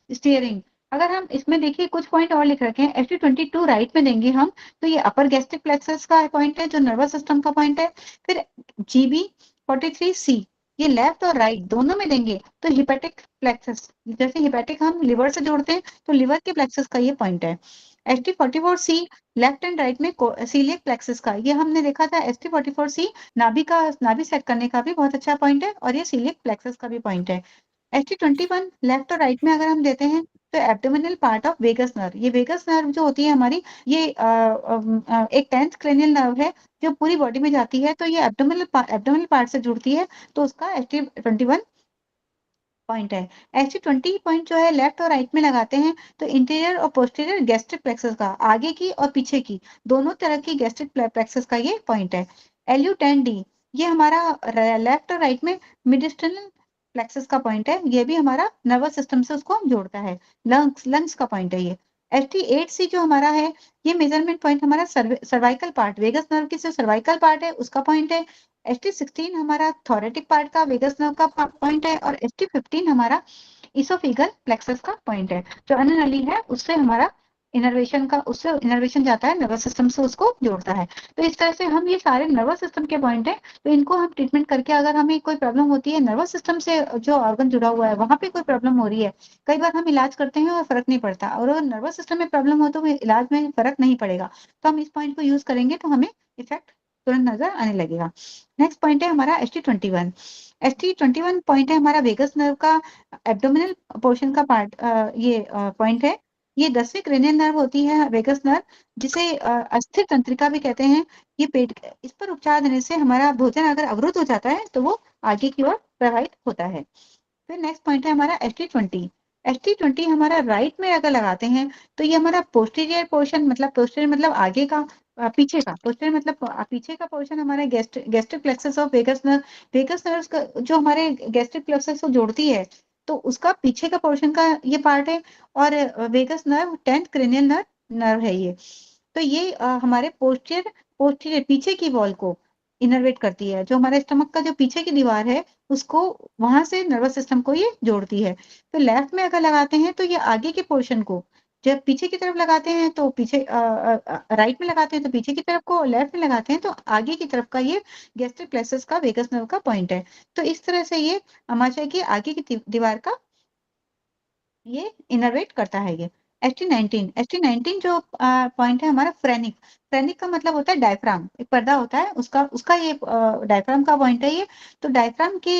[SPEAKER 2] स्टीयरिंग। अगर हम इसमें देखिए कुछ पॉइंट और लिख रखे हैं। ST22 राइट में देंगे हम, तो ये अपर गैस्ट्रिक प्लेक्सस का पॉइंट है, जो नर्वस सिस्टम का पॉइंट है। फिर GB43C ये लेफ्ट और राइट दोनों में देंगे तो हिपेटिक प्लेक्सस, जैसे हिपेटिक हम लिवर से जोड़ते हैं तो लिवर के प्लेक्सस का ये पॉइंट है। ST44C लेफ्ट एंड राइट में सीलियक प्लेक्सस का, ये हमने देखा था। ST44C नाभि सेट करने का भी बहुत अच्छा पॉइंट है, और ये सीलियक प्लेक्सस का भी पॉइंट है। ST21 लेफ्ट और राइट में अगर हम देते हैं तो abdominal part of vagus nerve, ये वेगस नर्व जो होती है हमारी, ये एक 10th क्रेनियल नर्व है जो पूरी बॉडी में जाती है, तो ये एब्डोमिनल पार्ट से जुड़ती है, तो उसका ST21 पॉइंट है। ST20 पॉइंट जो है लेफ्ट और राइट में लगाते हैं तो इंटीरियर और पोस्टीरियर गैस्ट्रिक प्लेक्सस का, आगे की और पीछे की दोनों तरह की गैस्ट्रिक प्लेक्सस का ये पॉइंट है। LU10D ये हमारा लेफ्ट और राइट में मिडिस्टर्नल प्लेक्सस का पॉइंट है, ये भी हमारा नर्वस सिस्टम से उसको जोड़ता है। लंग्स का पॉइंट है ये। ST8C जो हमारा है, ये मेजरमेंट पॉइंट हमारा सर्वाइकल पार्ट, वेगस नर्व की जो सर्वाइकल पार्ट है उसका पॉइंट है। ST16 हमारा थोरेटिक पार्ट का वेगस नर्व का पॉइंट है, और ST15 हमारा इसोफिगल प्लेक्सस का पॉइंट है, जो अन्य नली है उससे इनर्वेशन जाता है नर्वस सिस्टम से, उसको जोड़ता है। तो इस तरह से हम ये सारे नर्वस सिस्टम के पॉइंट है, तो इनको हम ट्रीटमेंट करके, अगर हमें कोई प्रॉब्लम होती है नर्वस सिस्टम से जो ऑर्गन जुड़ा हुआ है वहां पे कोई प्रॉब्लम हो रही है, कई बार हम इलाज करते हैं और फर्क नहीं पड़ता, और अगर नर्वस सिस्टम में प्रॉब्लम हो तो इलाज में फर्क नहीं पड़ेगा, तो हम इस पॉइंट को यूज करेंगे तो हमें इफेक्ट तुरंत नजर आने लगेगा। नेक्स्ट पॉइंट है हमारा ST21। ST21 पॉइंट है हमारा वेगस नर्व का एब्डोमिनल पोर्शन का पार्ट, ये पॉइंट है। ये 10वीं क्रेनियल नर्व होती है वेगस नर्व, जिसे अस्थिर तंत्रिका भी कहते हैं। ये पेट, इस पर उपचार देने से हमारा भोजन अगर अवरुद्ध हो जाता है तो वो आगे की ओर प्रवाहित होता है। फिर नेक्स्ट पॉइंट है हमारा ST20। ST20 हमारा राइट में अगर लगाते हैं तो ये हमारा पोस्टीरियर पोर्शन, मतलब पोस्टीरियर मतलब आगे का, पीछे का, पोस्टीरियर मतलब पीछे का पोर्शन हमारे gastric plexus of vagus nerve, vagus nerve का जो हमारे गैस्ट्रिक प्लेक्सस को जोड़ती है, तो उसका पीछे का पोर्शन का ये पार्ट है। और vagus nerve 10th cranial nerve है ये। तो ये हमारे पोस्टीरियर पीछे की वॉल को इनर्वेट करती है, जो हमारे स्टमक का जो पीछे की दीवार है उसको, वहां से नर्वस सिस्टम को ये जोड़ती है। तो लेफ्ट में अगर लगाते हैं तो ये आगे के पोर्शन को, जब पीछे की तरफ लगाते हैं तो पीछे, राइट में लगाते हैं तो पीछे की तरफ को, लेफ्ट में लगाते हैं तो आगे की तरफ का ये गैस्ट्रिक प्लेक्सस का वेगस नर्व का पॉइंट है। तो इस तरह से ये अमाशय की आगे की दीवार का ये इनर्वेट करता है ये। ST19 जो पॉइंट है हमारा फ्रेनिक का मतलब होता है डायफ्राम, एक पर्दा होता है उसका ये डायफ्राम का पॉइंट है ये। तो डायफ्राम के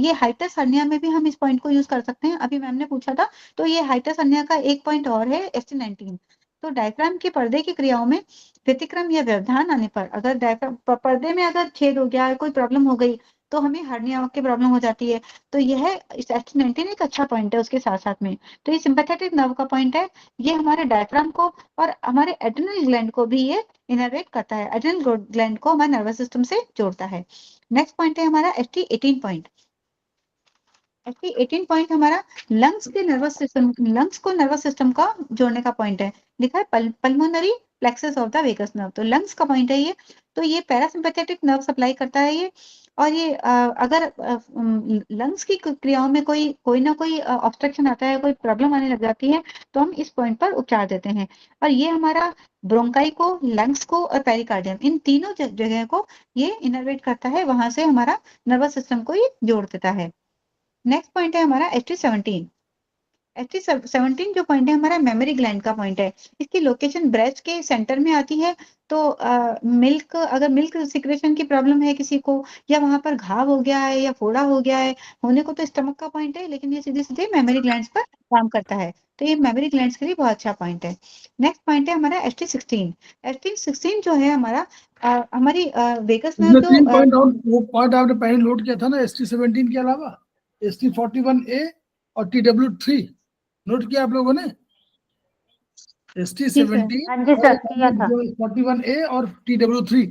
[SPEAKER 2] ये हाइटस हर्निया में भी हम इस पॉइंट को यूज कर सकते हैं, अभी मैम ने पूछा था। तो ये हाइटस हर्निया का एक पॉइंट और है ST19। तो डायफ्राम के पर्दे की क्रियाओं में व्यतिक्रम या व्यवधान आने पर, अगर डायफ्राम पर्दे में अगर छेद हो गया, कोई प्रॉब्लम हो गई, तो हमें हर्निया की प्रॉब्लम हो जाती है। तो यह ST19 एक अच्छा पॉइंट है उसके साथ साथ में। तो ये सिंपैथेटिक नर्व का पॉइंट है, ये हमारे डायफ्राम को और हमारे एड्रिनल ग्लैंड को भी ये इनर्वेट करता है, एड्रिनल ग्लैंड को हमारे नर्वस सिस्टम से जोड़ता है। नेक्स्ट पॉइंट है हमारा ST18 पॉइंट। ST18 पॉइंट हमारा लंग्स को नर्वस सिस्टम का जोड़ने का पॉइंट है। लिखा है pulmonary plexus of the vagus nerve. तो लंग्स का पॉइंट है ये। तो ये पैरासिम्पैथेटिक नर्व सप्लाई करता है ये। और ये अगर लंग्स की क्रियाओं में कोई ना कोई ऑब्स्ट्रक्शन आता है, कोई प्रॉब्लम आने लग जाती है, तो हम इस पॉइंट पर उपचार देते हैं। और ये हमारा ब्रोंकाई को, लंग्स को और पेरिकार्डियम, इन तीनों जगह को ये इनर्वेट करता है, वहां से हमारा नर्वस सिस्टम को ये जोड़ देता है। नेक्स्ट पॉइंट है हमारा ST17। ST17 जो पॉइंट है हमारा मेमोरी ग्लैंड का पॉइंट है। इसकी लोकेशन ब्रेस्ट के सेंटर में आती है। तो अगर मिल्क सिक्रेशन की प्रॉब्लम है किसी को, या वहां पर घाव हो गया है या फोड़ा हो गया है, होने को तो स्टमक का पॉइंट है, लेकिन ये सीधे सीधे मेमोरी ग्लैंड्स पर काम करता है। तो ये मेमोरी ग्लैंड्स के लिए बहुत अच्छा पॉइंट है। नेक्स्ट पॉइंट है हमारा ST16। ST16 जो है हमारा हमारी वेगस नर्व
[SPEAKER 1] इसमें 3 पॉइंट
[SPEAKER 2] जो
[SPEAKER 1] और वो पॉइंट आपने पहले नोट किया था ना, ST17 के अलावा ST41A और TW3 नोट किया आप लोगों ने? ST17
[SPEAKER 4] हाँ जी सर, किया था।
[SPEAKER 1] 41A और TW3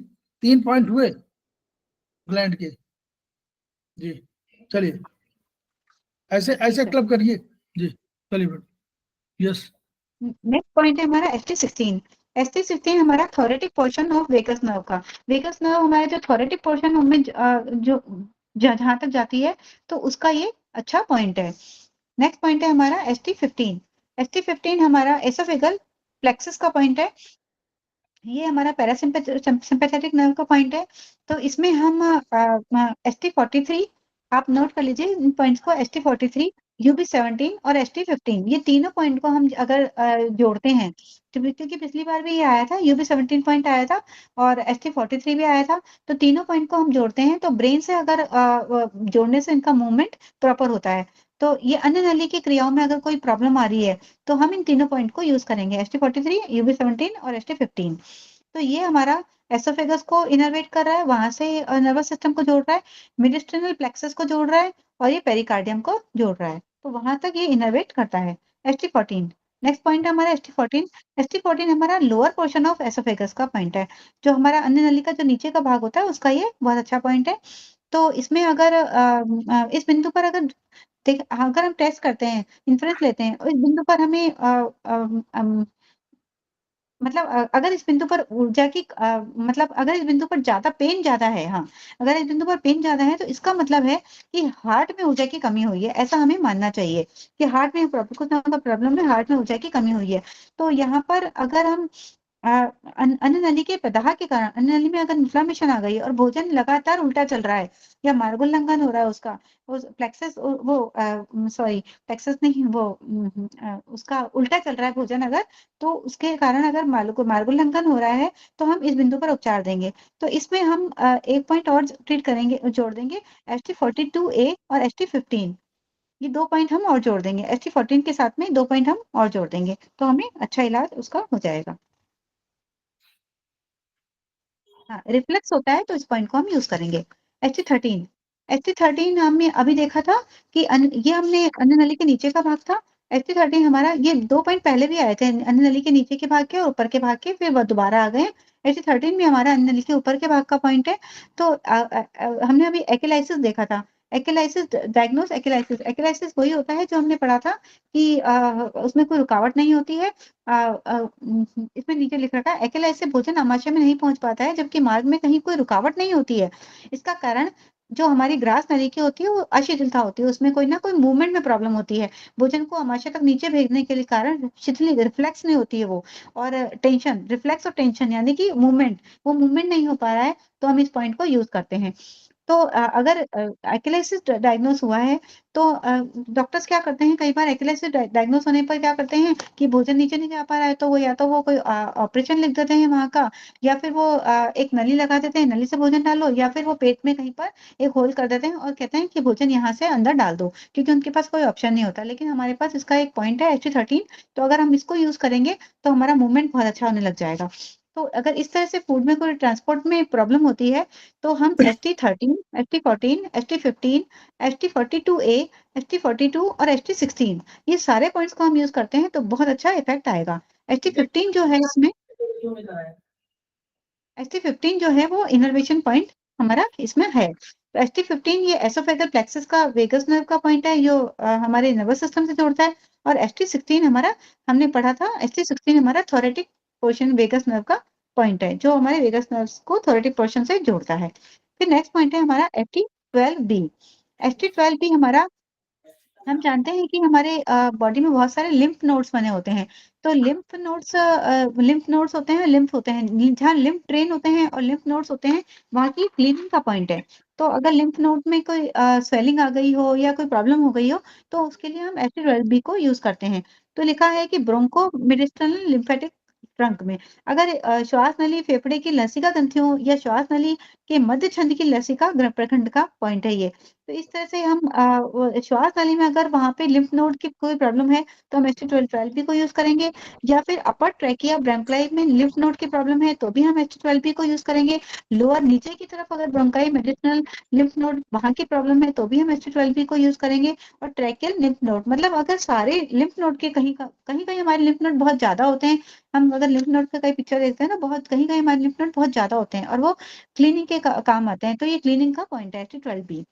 [SPEAKER 1] 3 पॉइंट हुए ग्लैंड के। जी चलिए, ऐसे ऐसे क्लब करिए जी, चलिए बेटा। यस,
[SPEAKER 2] नेक्स्ट पॉइंट है हमारा ST16। ST16 हमारा थोरेटिक पोर्शन ऑफ वेगस नर्व का। वेगस नर्व हमारे जो थोरेटिक पोर्शन में जो जहां तक जाती है, तो उसका ये अच्छा पॉइंट है। नेक्स्ट पॉइंट है हमारा ST15। ST15 हमारा एसोफेगल प्लेक्सस का पॉइंट है। ये हमारा पैरासिम्पैथेटिक नर्व का पॉइंट है। तो इसमें हम ST43, आप नोट कर लीजिए इन पॉइंट्स को, ST43, UB17 और ST15, ये तीनों पॉइंट को हम अगर जोड़ते हैं, तो क्योंकि पिछली बार भी ये आया था, UB17 पॉइंट आया था और ST43 भी आया था, तो तीनों पॉइंट को हम जोड़ते हैं तो ब्रेन से अगर जोड़ने से इनका मूवमेंट प्रॉपर होता है। तो ये अन्य नली की क्रियाओं में अगर कोई प्रॉब्लम आ रही है, तो हम इन तीनों पॉइंट को यूज करेंगे, ST43, UB17 और ST15। तो ये हमारा एसोफेगस को इनर्वेट कर रहा है, वहां से नर्वस सिस्टम को जोड़ रहा है, मिडिस्टर्नल प्लेक्सस को जोड़ रहा है और ये पेरिकार्डियम को जोड़ रहा है। तो वहां तक ये इनर्वेट करता है। ST14, नेक्स्ट पॉइंट हमारा ST14। ST14 हमारा लोअर पोर्शन ऑफ एसोफेगस का पॉइंट है, जो हमारा अन्य नली का जो नीचे का भाग होता है उसका ये बहुत अच्छा पॉइंट है। तो इसमें अगर इस बिंदु पर अगर अगर हम टेस्ट करते हैं, इन्फ्रेंस लेते हैं और इस बिंदु पर हमें मतलब अगर इस बिंदु पर ऊर्जा की मतलब अगर इस बिंदु पर पेन ज्यादा है, हाँ, अगर इस बिंदु पर पेन ज्यादा है, तो इसका मतलब है कि हार्ट में ऊर्जा की कमी हुई है, ऐसा हमें मानना चाहिए कि हार्ट में कुछ ना कुछ प्रॉब्लम है, हार्ट में ऊर्जा की कमी हुई है। तो यहाँ पर अगर हम अन्य नली के प्रदाह के कारण अन्य नली में अगर इन्फ्लामेशन आ गई है और भोजन लगातार उल्टा चल रहा है या मार्ग उल्लंघन हो रहा है उसका, उस प्लेक्सस वो सॉरी प्लेक्सस नहीं, वो उसका उल्टा चल रहा है भोजन अगर, तो उसके कारण अगर मार्ग उल्लंघन हो रहा है, तो हम इस बिंदु पर उपचार देंगे। तो इसमें हम एक पॉइंट और ट्रीट करेंगे, जोड़ देंगे, ST42A और ST15, ये 2 पॉइंट हम और जोड़ देंगे, ST14 के साथ में 2 पॉइंट हम और जोड़ देंगे, तो हमें अच्छा इलाज उसका हो जाएगा। हाँ, रिफ्लेक्स होता है तो इस पॉइंट को हम यूज करेंगे। ST13 हमने अभी देखा था कि ये हमने अन्य नली के नीचे का भाग था। ST13 हमारा, ये 2 पॉइंट पहले भी आए थे, अन्य नली के नीचे के भाग के और ऊपर के भाग के, फिर वो दोबारा आ गए। ST13 भी हमारा अन्य नली के ऊपर के भाग का पॉइंट है। तो हमने अभी एकिलाइसिस देखा था। एकिलाइसिस, डायग्नोस एकिलाइसिस, एकिलाइसिस वही होता है जो हमने पढ़ा था कि उसमें कोई रुकावट नहीं होती है। इसमें नीचे लिख रखा है, एकिलाइसिस से भोजन आमाशय में नहीं पहुंच पाता है, जबकि मार्ग में कहीं कोई रुकावट नहीं होती है। इसका कारण जो हमारी ग्रास नली की होती है वो अशिथिलता होती है, उसमें कोई ना कोई मूवमेंट में प्रॉब्लम होती है, भोजन को आमाशय तक नीचे भेजने के लिए कारण शिथिल रिफ्लेक्स नहीं होती है वो, और टेंशन, रिफ्लेक्स और टेंशन यानी कि मूवमेंट, वो मूवमेंट नहीं हो पा रहा है, तो हम इस पॉइंट को यूज करते हैं। तो अगर एकिलाइसिस डायग्नोस हुआ है, तो डॉक्टर्स क्या करते हैं, कई बार एकिलाइसिस डायग्नोस होने पर क्या करते हैं कि भोजन नीचे नहीं जा पा रहा है, तो वो या तो वो कोई ऑपरेशन लिख देते हैं वहाँ का, या फिर वो एक नली लगा देते हैं, नली से भोजन डालो, या फिर वो पेट में कहीं पर एक होल कर देते हैं और कहते हैं कि भोजन यहाँ से अंदर डाल दो, क्योंकि उनके पास कोई ऑप्शन नहीं होता। लेकिन हमारे पास इसका एक पॉइंट है ST13, तो अगर हम इसको यूज करेंगे तो हमारा मूवमेंट बहुत अच्छा होने लग जाएगा। तो अगर इस तरह से फूड में कोई ट्रांसपोर्ट में प्रॉब्लम होती है, तो हम ST13, ST14, ST15, ST42A, ST42 और ST16, ये सारे पॉइंट्स को हम यूज करते हैं तो बहुत अच्छा इफेक्ट आएगा। ST15 जो है इसमें, ST15 जो है वो इनर्वेशन पॉइंट हमारा इसमें है। तो ST15 ये एसोफेगल प्लेक्सस का वेगस नर्व का पॉइंट है, जो हमारे नर्वस सिस्टम से जोड़ता है। और ST16 हमारा, हमने पढ़ा था, ST16 हमारा थोरेटिक पोर्शन वेगस नर्व का पॉइंट है, जो हमारे वेगस नर्व को थोरेटिक पोर्शन से जोड़ता है। फिर नेक्स्ट पॉइंट है हमारा ST12B। ST12B हमारा, हम जानते हैं कि हमारे बॉडी में बहुत सारे लिम्फ नोड्स बने होते हैं। तो लिम्फ नोड्स होते हैं, लिम्फ होते हैं, जहाँ लिम्फ ड्रेन होते हैं और लिम्फ नोड्स होते हैं, वहाँ की क्लीनिंग का पॉइंट है। तो अगर लिम्फ नोड में कोई स्वेलिंग आ गई हो या कोई प्रॉब्लम हो गई हो, तो उसके लिए हम ST12B को यूज करते हैं। तो लिखा है कि ब्रोंको मेडिस्टर्नल लिम्फेटिक ट्रंक में अगर श्वास नली फेफड़े की लसिका ग्रंथियों या श्वास नली के मध्य छंद की लसिका प्रखंड का पॉइंट है ये। तो इस तरह से हम श्वास नली में अगर वहाँ पे लिम्फ नोड की कोई प्रॉब्लम है, तो हम ST12B को यूज करेंगे, या फिर अपर ट्रैकिया ब्रोंकाई में लिम्फ नोड की प्रॉब्लम है तो भी हम ST12B को यूज करेंगे। लोअर नीचे की तरफ अगर ब्रोंकाई मेडिस्टर्नल लिम्फ नोड वहाँ की प्रॉब्लम है तो भी हम ST12B को यूज करेंगे। और ट्रैकियल लिम्फ नोड, मतलब अगर सारे लिम्फ नोड के कहीं कहीं हमारे लिम्फ नोड बहुत ज्यादा होते हैं, हम अगर लिम्फ नोड का कहीं पिक्चर देखते हैं ना, बहुत कहीं हमारे लिम्फ नोड बहुत ज्यादा होते हैं और वो क्लीनिंग के काम आते हैं, तो ये क्लीनिंग का पॉइंट है ST12B।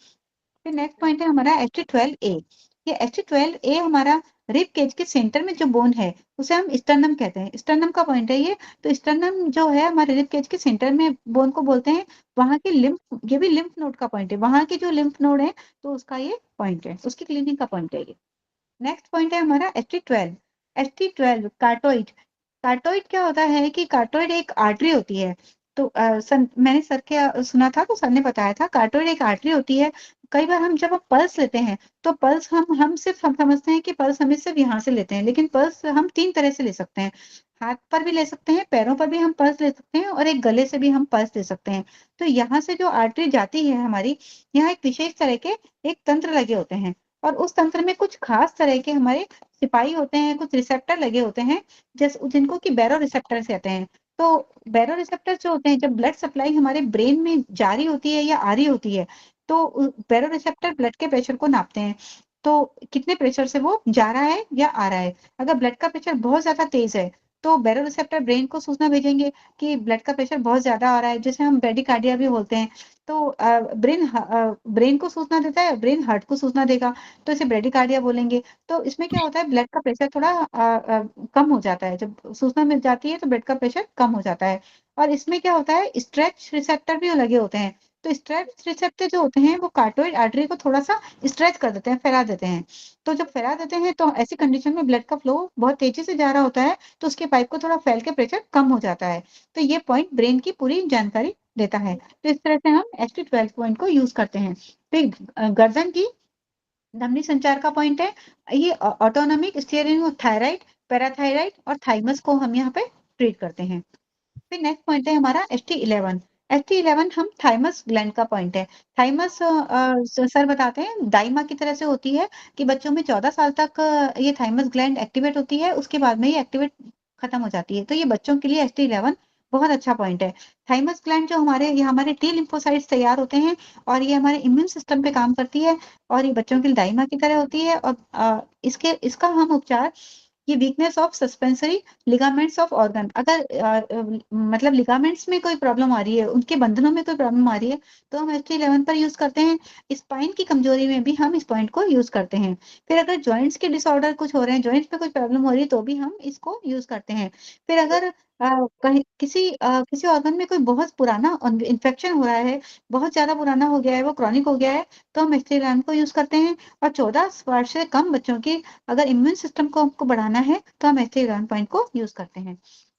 [SPEAKER 2] फिर नेक्स्ट पॉइंट है हमारा ST12A। ये ST12A हमारा रिब केज के सेंटर में जो बोन है उसे हम स्टर्नम कहते हैं, स्टर्नम का पॉइंट है ये। तो स्टर्नम जो है हमारे रिब केज के सेंटर में बोन को बोलते हैं, वहाँ के लिम्फ, ये भी लिम्फ नोड का पॉइंट है, वहाँ के जो लिम्फ नोड है तो उसका ये पॉइंट है, उसकी क्लीनिंग का पॉइंट है ये। नेक्स्ट पॉइंट है हमारा ST12। ST12 कार्टोइड। कार्टोइड क्या होता है कि कार्टोइड एक आर्टरी होती है। तो मैंने सर के सुना था तो सर ने बताया था, कार्टोइड एक आर्टरी होती है। कई बार हम जब पल्स लेते हैं तो पल्स हम सिर्फ हम समझते हैं कि पल्स हमें सिर्फ यहाँ से लेते हैं, लेकिन पल्स हम 3 तरह से ले सकते हैं। हाथ पर भी ले सकते हैं, पैरों पर भी हम पल्स ले सकते हैं, और एक गले से भी हम पल्स ले सकते हैं। तो यहाँ से जो आर्टरी जाती है हमारी, यहाँ एक विशेष तरह के एक तंत्र लगे होते हैं, और उस तंत्र में कुछ खास तरह के हमारे सिपाही होते हैं, कुछ रिसेप्टर लगे होते हैं, जैसे जिनको कि बैरो रिसेप्टर कहते हैं। तो बैरो रिसेप्टर जो होते हैं, जब ब्लड सप्लाई हमारे ब्रेन में जा रही होती है या आ रही होती है, तो बैरो रिसेप्टर ब्लड के प्रेशर को नापते हैं। तो कितने प्रेशर से वो जा रहा है या आ रहा है। अगर ब्लड का प्रेशर बहुत ज्यादा तेज है तो बैरो रिसेप्टर ब्रेन को सूचना भेजेंगे कि ब्लड का प्रेशर बहुत ज्यादा आ रहा है, जैसे हम ब्रेडिकार्डिया भी बोलते हैं। तो ब्रेन को सूचना देता है, ब्रेन हार्ट को सूचना देगा, तो इसे ब्रेडिकार्डिया बोलेंगे। तो इसमें क्या होता है, ब्लड का प्रेशर थोड़ा कम हो जाता है, जब सूचना मिल जाती है तो ब्लड का प्रेशर कम हो जाता है। और इसमें क्या होता है, स्ट्रेच रिसेप्टर भी लगे होते हैं। तो स्ट्रेच रिसेप्टर जो होते हैं वो कार्टोइड आर्टरी को थोड़ा सा स्ट्रेच कर देते हैं, फैला देते हैं। तो जब फैला देते हैं तो ऐसी कंडीशन में ब्लड का फ्लो बहुत तेजी से जा रहा होता है, तो उसके पाइप को थोड़ा फैल के प्रेशर कम हो जाता है। तो ये पॉइंट ब्रेन की पूरी जानकारी देता है। तो इस तरह से हम ST12 पॉइंट को यूज करते हैं। फिर गर्दन की धमनी संचार का पॉइंट है, ये ऑटोनॉमिक स्टीयरिंग थायराइड, पैराथायराइड और थाइमस को हम यहाँ पे ट्रीट करते हैं। फिर नेक्स्ट पॉइंट है हमारा ST11। ST11 हम थाइमस ग्लैंड का पॉइंट है। थाइमस सर बताते हैं दाइमा की तरह से होती है कि बच्चों में 14 साल तक ये थाइमस ग्लैंड एक्टिवेट होती है, उसके बाद में ये एक्टिवेट खत्म हो जाती है। तो ये बच्चों के लिए ST11 बहुत अच्छा पॉइंट है। थाइमस ग्लैंड जो ये हमारे टी लिम्फोसाइट्स तैयार होते हैं और ये हमारे इम्यून सिस्टम पे काम करती है, और ये बच्चों के लिए दाइमा की तरह होती है। और इसका हम उपचार, ये weakness of suspensory ligaments of organ, अगर मतलब लिगामेंट्स में कोई प्रॉब्लम आ रही है, उनके बंधनों में कोई प्रॉब्लम आ रही है, तो हम ST11 पर यूज करते हैं। स्पाइन की कमजोरी में भी हम इस पॉइंट को यूज करते हैं। फिर अगर जॉइंट्स के डिसऑर्डर कुछ हो रहे हैं, जॉइंट्स पे कोई प्रॉब्लम हो रही है, तो भी हम इसको यूज करते हैं। फिर अगर कहीं किसी ऑर्गन में कोई बहुत पुराना इन्फेक्शन हो रहा है, बहुत ज्यादा पुराना हो गया है, वो क्रॉनिक हो गया है, तो हम ST11 को यूज करते हैं। और 14 वर्ष से कम बच्चों की अगर इम्यून सिस्टम को हमको बढ़ाना है तो हम ST11 पॉइंट को यूज करते हैं।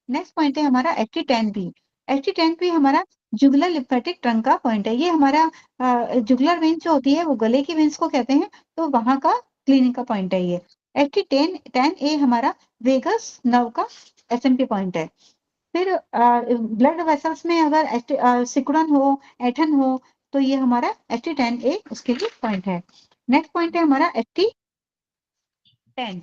[SPEAKER 2] नेक्स्ट पॉइंट है हमारा ST10B। ST10B हमारा जुगुलर लिम्फेटिक ट्रंक का पॉइंट है। ये हमारा जुगुलर वेन जो होती है वो गले की वेन्स को कहते हैं, तो वहां का क्लीनिक का पॉइंट है ये। ST10A हमारा वेगस नर्व का SMP पॉइंट है। फिर ब्लड वेसल्स में अगर सिकुड़न हो, ऐठन हो, तो ये हमारा ST10A उसके लिए पॉइंट है। नेक्स्ट पॉइंट है हमारा ST10,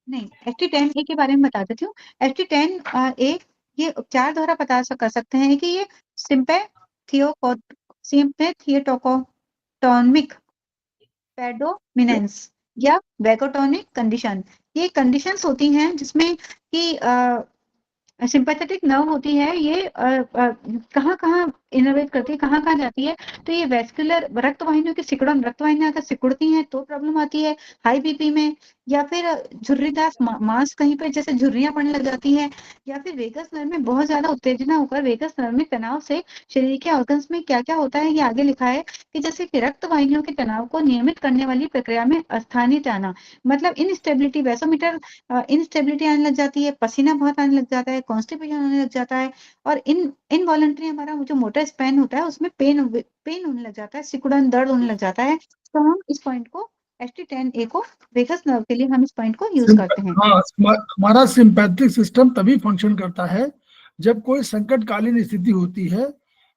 [SPEAKER 2] नहीं ST10A के बारे में बता देती हूँ। ST10A ये उपचार द्वारा कर सकते हैं कि ये सिम्पैथियोटोनिक पेडोमिनेंस या वैगोटोनिक कंडीशन, ये कंडीशंस होती हैं जिसमें कि सिंपैथेटिक नर्व होती है, ये कहाँ कहाँ इनर्वेट करती है, कहाँ-कहाँ जाती है, तो ये वेस्कुलर रक्त वाहिनियों की सिकुड़न, रक्त वाहिनियाँ अगर सिकुड़ती हैं तो प्रॉब्लम आती है हाई बीपी में, या फिर झुर्रीदार मांस कहीं पे जैसे झुर्रियाँ पड़ने लग जाती हैं, या फिर वेगस नर्व में बहुत ज़्यादा उत्तेजना होकर वेगस नर्व में तनाव से शरीर के ऑर्गन्स में क्या-क्या होता है, ये आगे लिखा है कि जैसे कि रक्त वाहिनियों के तनाव को नियमित करने वाली प्रक्रिया में अस्थानित आना, मतलब इनस्टेबिलिटी, वेसोमीटर इनस्टेबिलिटी आने लग जाती है, पसीना बहुत आने लग जाता है, कॉन्स्टिपेशन होने लग जाता है, और इनवॉलंटरी हमारा जो मोटर स्पैन होता है उसमें पेन होने लग जाता है, सिकुड़न, दर्द होने लग जाता है। तो हम इस पॉइंट को ST10A को वेगस नर्व के लिए हम इस पॉइंट को यूज करते हैं।
[SPEAKER 1] हाँ, हमारा सिंपैथिक सिस्टम तभी फंक्शन करता है जब कोई संकटकालीन स्थिति होती है,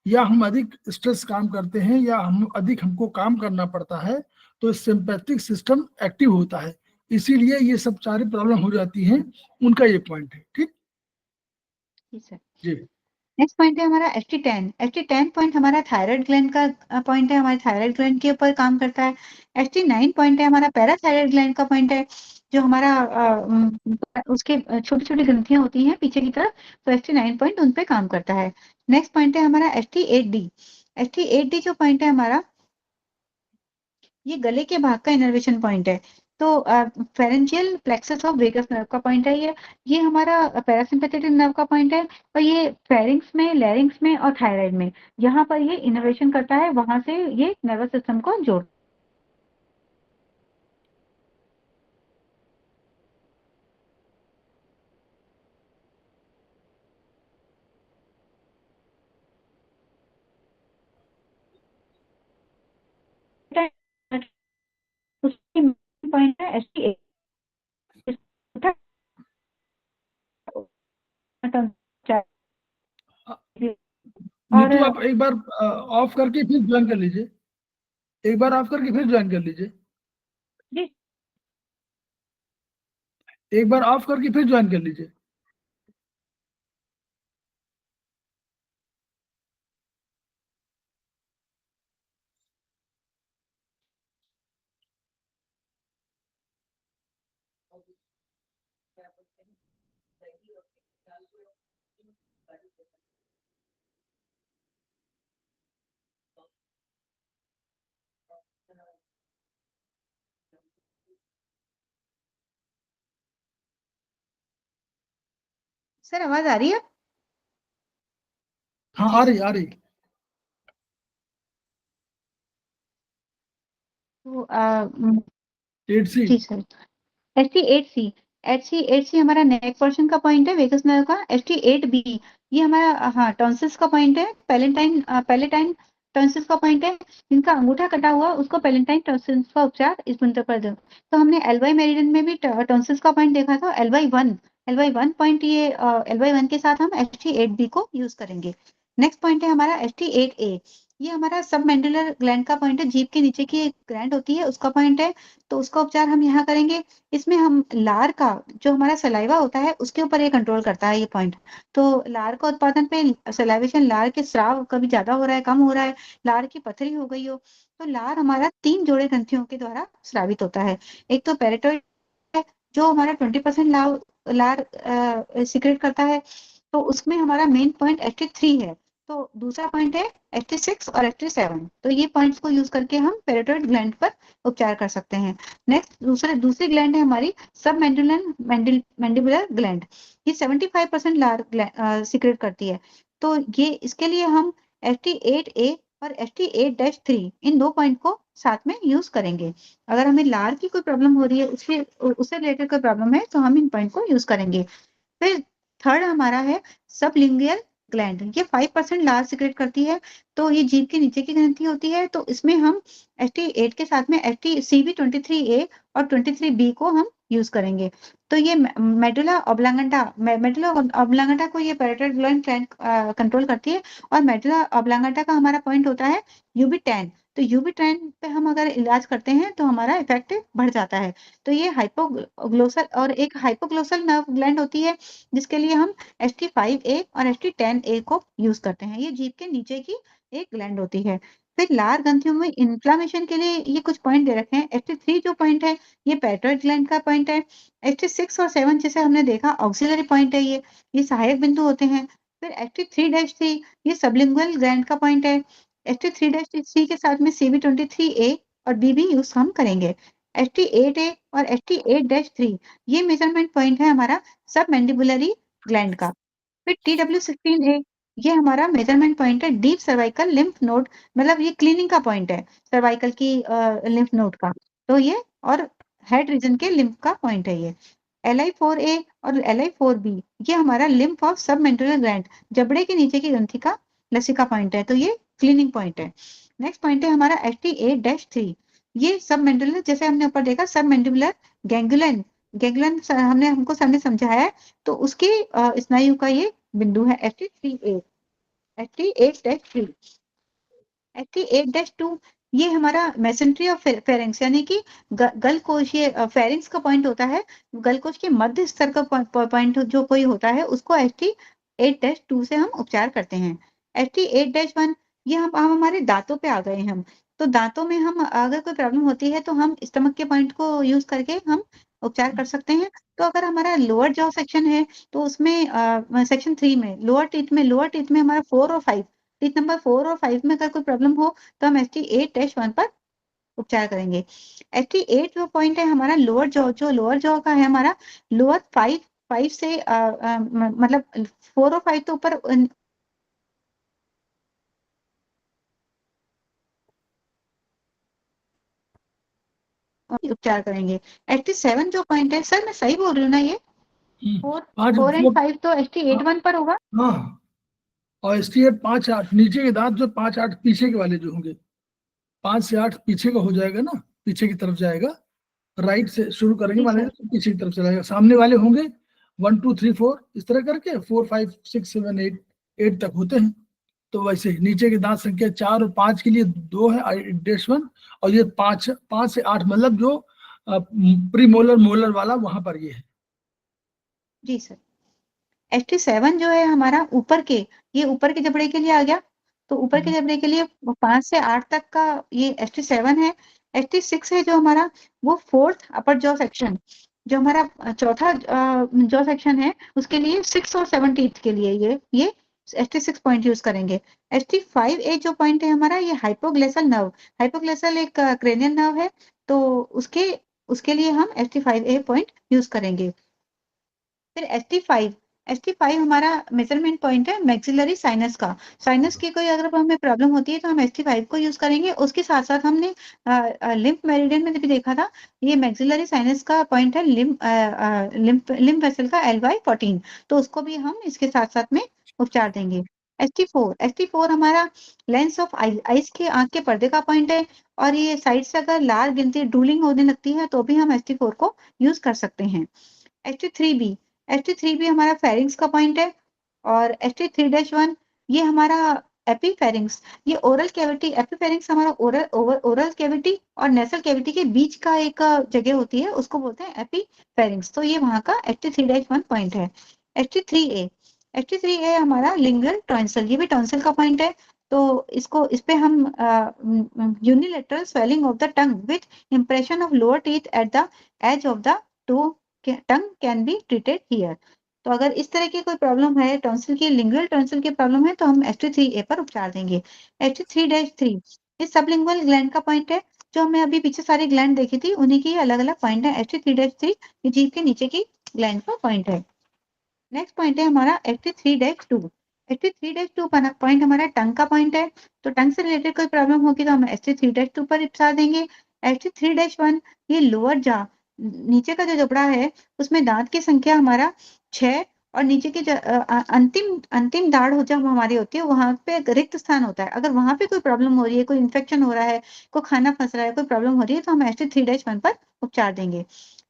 [SPEAKER 1] या हम अधिक स्ट्रेस काम करते हैं, या हमको काम करना पड़ता है, तो सिंपैथिक सिस्टम एक्टिव होता है। इसीलिए ये सब सारी प्रॉब्लम हो जाती हैं, उनका ये पॉइंट है। ठीक
[SPEAKER 2] जी सर।
[SPEAKER 1] जी।
[SPEAKER 2] नेक्स्ट पॉइंट है हमारा ST10। ST10 पॉइंट हमारा थायराइड ग्लैंड का पॉइंट है, हमारे थायराइड ग्लैंड के ऊपर काम करता है। ST9 पॉइंट है हमारा पैराथायराइड ग्लैंड का पॉइंट है, जो हमारा उसके छोटी-छोटी ग्रंथियां होती हैं पीछे की तरफ, तो ST9 पॉइंट उन पे काम करता है। नेक्स्ट पॉइंट है हमारा ST8D। ST8D जो पॉइंट है हमारा, ये गले के भाग का इनर्वेशन पॉइंट है। तो pharyngeal plexus of vagus nerve का पॉइंट है ये हमारा पैरासिम्पैथेटिक नर्व का पॉइंट है, और ये फेरिंग्स में, लैरिंग्स में और थायराइड में, यहाँ पर ये इनर्वेशन करता है, वहां से ये नर्वस सिस्टम को जोड़। उसकी पॉइंट है ST8। और
[SPEAKER 1] नीतू, आप एक बार ऑफ करके फिर ज्वाइन कर लीजिए, एक बार ऑफ करके फिर ज्वाइन कर लीजिए,
[SPEAKER 2] जी
[SPEAKER 1] एक बार ऑफ करके फिर ज्वाइन कर लीजिए।
[SPEAKER 2] सर, आवाज आ रही है?
[SPEAKER 1] हाँ, आ रही, आ रही।
[SPEAKER 2] तो
[SPEAKER 1] 8C।
[SPEAKER 2] जी सर। ST8C, ST8C हमारा नेक पोर्शन का पॉइंट है वेगस नर्व का। ST8B ये हमारा, हाँ, टॉन्सिल्स का पॉइंट है, पैलेटाइन टॉन्सिल्स का पॉइंट है, जिनका अंगूठा कटा हुआ उसको पैलेटाइन टॉन्सिल्स का उपचार इस बिंदु पर दो। तो हमने LY मेरिडियन में भी टॉन्सिल्स का पॉइंट देखा था, LY1 पॉइंट, ये LY1 के साथ हम ST8B को यूज करेंगे। नेक्स्ट पॉइंट है हमारा ST8A। ये हमारा सब मैंडिबुलर ग्लैंड का पॉइंट है, जीभ के नीचे की एक ग्लैंड होती है उसका पॉइंट है, तो उसका उपचार हम यहाँ करेंगे। इसमें हम लार का, जो हमारा सलाइवा होता है उसके ऊपर ये कंट्रोल करता है ये पॉइंट। तो लार का उत्पादन पे सलाइवेशन, लार के स्राव कभी ज्यादा हो रहा है, कम हो रहा है, लार की पथरी हो गई हो, तो लार हमारा 3 जोड़े ग्रंथियों के द्वारा स्रावित होता है। एक तो पेरिटोइड है, जो हमारा 20% लार सिक्रेट करता है, तो उसमें हमारा मेन पॉइंट ST3 है। तो दूसरा पॉइंट है ST6 और ST7। तो ये पॉइंट्स को यूज करके हम पेरिटोइड ग्लैंड पर उपचार कर सकते हैं। नेक्स्ट दूसरी ग्लैंड है हमारी सब मैंडिबुलर ग्लैंड। ये 75% लार सीक्रेट करती है। तो ये इसके लिए हम ST8A और ST8-3 इन 2 पॉइंट को साथ में यूज करेंगे। अगर हमें लार की कोई प्रॉब्लम हो रही है, उससे रिलेटेड कोई प्रॉब्लम है, तो हम इन पॉइंट को यूज करेंगे। फिर थर्ड हमारा है सबलिंगुअल ग्लैंड। ये 5% लार सीक्रेट करती है, तो ये जीभ के नीचे की ग्रंथि होती है। तो इसमें हम ST8 के साथ में CB23A और 23B को हम यूज करेंगे। तो ये मेडुला ऑब्लांगेटा को ये पैराटाइड ग्लैंड कंट्रोल करती है, और मेडुला ऑब्लांगेटा का हमारा पॉइंट होता है UB10। तो UB10 पे हम अगर इलाज करते हैं तो हमारा इफेक्ट बढ़ जाता है। तो ये हाइपोग्लोसल, और एक हाइपोग्लोसल नर्व ग्लैंड होती है, जिसके लिए हम ST5A और ST10A को यूज करते हैं। ये जीभ के नीचे की एक ग्लैंड होती है। फिर लार ग्रंथियों में इन्फ्लामेशन के लिए ये कुछ पॉइंट दे रखे हैं। ST3 जो पॉइंट है, ये पैराटाइड ग्लैंड का पॉइंट है। ST6 और 7 जैसे हमने देखा ऑक्सिलरी पॉइंट है, ये सहायक बिंदु होते हैं। फिर HT3-3 ये सबलिंगुअल ग्लैंड का पॉइंट है। HT3-3 के साथ में CV23A और B भी यूज़ हम करेंगे। HT8A और HT8-3 ये मेजरमेंट पॉइंट है हमारा सबमैंडिबुलरी ग्लैंड का। फिर TW16A ये हमारा मेजरमेंट पॉइंट है डीप सर्वाइकल लिम्फ नोड, मतलब ये क्लीनिंग का पॉइंट है सर्वाइकल की लिम्फ नोड का। तो ये और हेड रीजन के लिम्फ का पॉइंट है ये। Li4A और Li4B ये हमारा लिम्फ ऑफ सबमेंडुलर ग्लैंड, जबड़े के नीचे की ग्रंथि का लसिका पॉइंट है, तो ये क्लीनिंग पॉइंट है। नेक्स्ट पॉइंट है हमारा HT8-3 ये सबमेंडुलर, जैसे हमने ऊपर देखा सबमेंडिबुलर गैंग्लियन गैंग्लियन हमने हमको सबने समझाया है, तो उसके स्नायु का ये बिंदु है HT3A HT8-3 HT8-2 ये हमारा मेसेंट्री ऑफ फेरिंक्स यानी कि गलकोश, ये फेरिंक्स का पॉइंट होता है, गलकोश के मध्य स्तर का पॉइंट जो कोई होता है उसको HT8-2 से हम उपचार करते हैं। HT8-1 ये हम हमारे दांतों पे आ गए हम, तो दांतों में हम अगर कोई प्रॉब्लम होती है तो हम स्टमक के पॉइंट को यूज करके हम उपचार कर सकते हैं। तो अगर हमारा लोअर जॉ सेक्शन है तो उसमें सेक्शन 3 में लोअर टीथ में हमारा 4 और 5 टीथ नंबर 4 और 5 में अगर कोई प्रॉब्लम हो तो हम HT8-1 पर उपचार करेंगे। HT8 जो पॉइंट है हमारा लोअर जॉ, जो लोअर जॉ का है हमारा लोअर 5 से मतलब 4 और 5 तो ऊपर उपचार करेंगे। HT7 जो पॉइंट है, सर मैं सही बोल रही हूँ ना, ये 4 एंड 5 तो HT8-1 पर होगा।
[SPEAKER 1] हाँ, और ST8 5-8 नीचे के दांत जो 5-8 पीछे के वाले जो होंगे, 5 से 8 पीछे का हो जाएगा ना, पीछे की तरफ जाएगा। राइट से शुरू करेंगे
[SPEAKER 2] जी
[SPEAKER 1] वाले
[SPEAKER 2] सर।
[SPEAKER 1] तो पीछे की तरफ चलाएगा, सामने वाले होंगे 1 2 3 4 इस तरह करके 4 5 6 7 8 तक होते हैं। तो वैसे नीचे के दांत संख्या 4 और 5 के लिए 2 है -1 और ये 5 से 8 मतलब जो प्रीमोलर मोलर वाला वहां पर ये है।
[SPEAKER 2] जी सर। HT7 जो है हमारा ऊपर के, ये ऊपर के जबड़े के लिए आ गया, तो ऊपर के जबड़े के लिए 5 से 8 तक का ये HT7 है। HT6 है जो हमारा वो फोर्थ अपर जॉ सेक्शन, जो हमारा चौथा जॉ सेक्शन है उसके लिए 6 और 7 टीथ के लिए ये HT6 पॉइंट यूज करेंगे। HT5A जो पॉइंट है हमारा ये हाइपोग्लेसल नर्व, हाइपोग्लेसल एक क्रेनियल नर्व है, तो उसके लिए हम HT5A पॉइंट यूज करेंगे। फिर HT5 हमारा मेजरमेंट पॉइंट है मैक्सिलरी साइनस का। साइनस की कोई अगर हमें प्रॉब्लम होती है तो हम HT5 को यूज करेंगे। उसके साथ साथ हमने लिम्फ मेरिडियन में भी देखा था, ये मैक्सिलरी साइनस का पॉइंट है लिम्फ वेसल का LY14, तो उसको भी हम इसके साथ साथ में उपचार देंगे। HT4 हमारा लेंस ऑफ आइस के आंख के पर्दे का पॉइंट है, और ये साइड से अगर लाल गिनती ड्रूलिंग होने लगती है तो भी हम HT4 को यूज कर सकते हैं। HT3B हमारा फेरिंक्स का पॉइंट है, और HT3-1 ये हमारा एपीफेरिंक्स, ये ओरल कैविटी, एपीफेरिंक्स हमारा ओरल कैविटी और नेसल कैविटी के बीच का एक जगह होती है, उसको बोलते हैं एपीफेरिंक्स, तो ये वहां का HT3-1 पॉइंट है। HT3A हमारा लिंगुअल टॉन्सिल, ये भी टॉन्सिल का पॉइंट है, तो इस पे हम unilateral swelling of the tongue with impression of lower teeth at the edge of the tongue can be treated here. तो अगर इस तरह की कोई प्रॉब्लम है टॉन्सिल की, लिंगुअल टॉन्सिल की प्रॉब्लम है, तो हम HT3A पर उपचार देंगे। HT3-3 इस सबलिंगुअल ग्लैंड का पॉइंट है, जो हमने अभी पीछे सारी ग्लैंड देखी थी उन्हीं की अलग अलग पॉइंट है। HT3-3 ये जीभ के नीचे की ग्लैंड का पॉइंट है। नेक्स्ट पॉइंट है हमारा HT3-2। HT3-2 पॉइंट हमारा टंग का पॉइंट है, तो टंग से रिलेटेड कोई प्रॉब्लम होगी तो हम HT3-2 पर उपचार देंगे। HT3-1 ये लोअर जा, नीचे का जो जबड़ा है उसमें दांत की संख्या हमारा 6 और नीचे की अंतिम दाढ़ हो जब हमारी होती है वहां पे एक रिक्त स्थान होता है, अगर वहां पे कोई प्रॉब्लम हो रही है, कोई इन्फेक्शन हो रहा है, कोई खाना फंस रहा है, कोई प्रॉब्लम हो रही है, तो हम HT3-1 पर उपचार देंगे।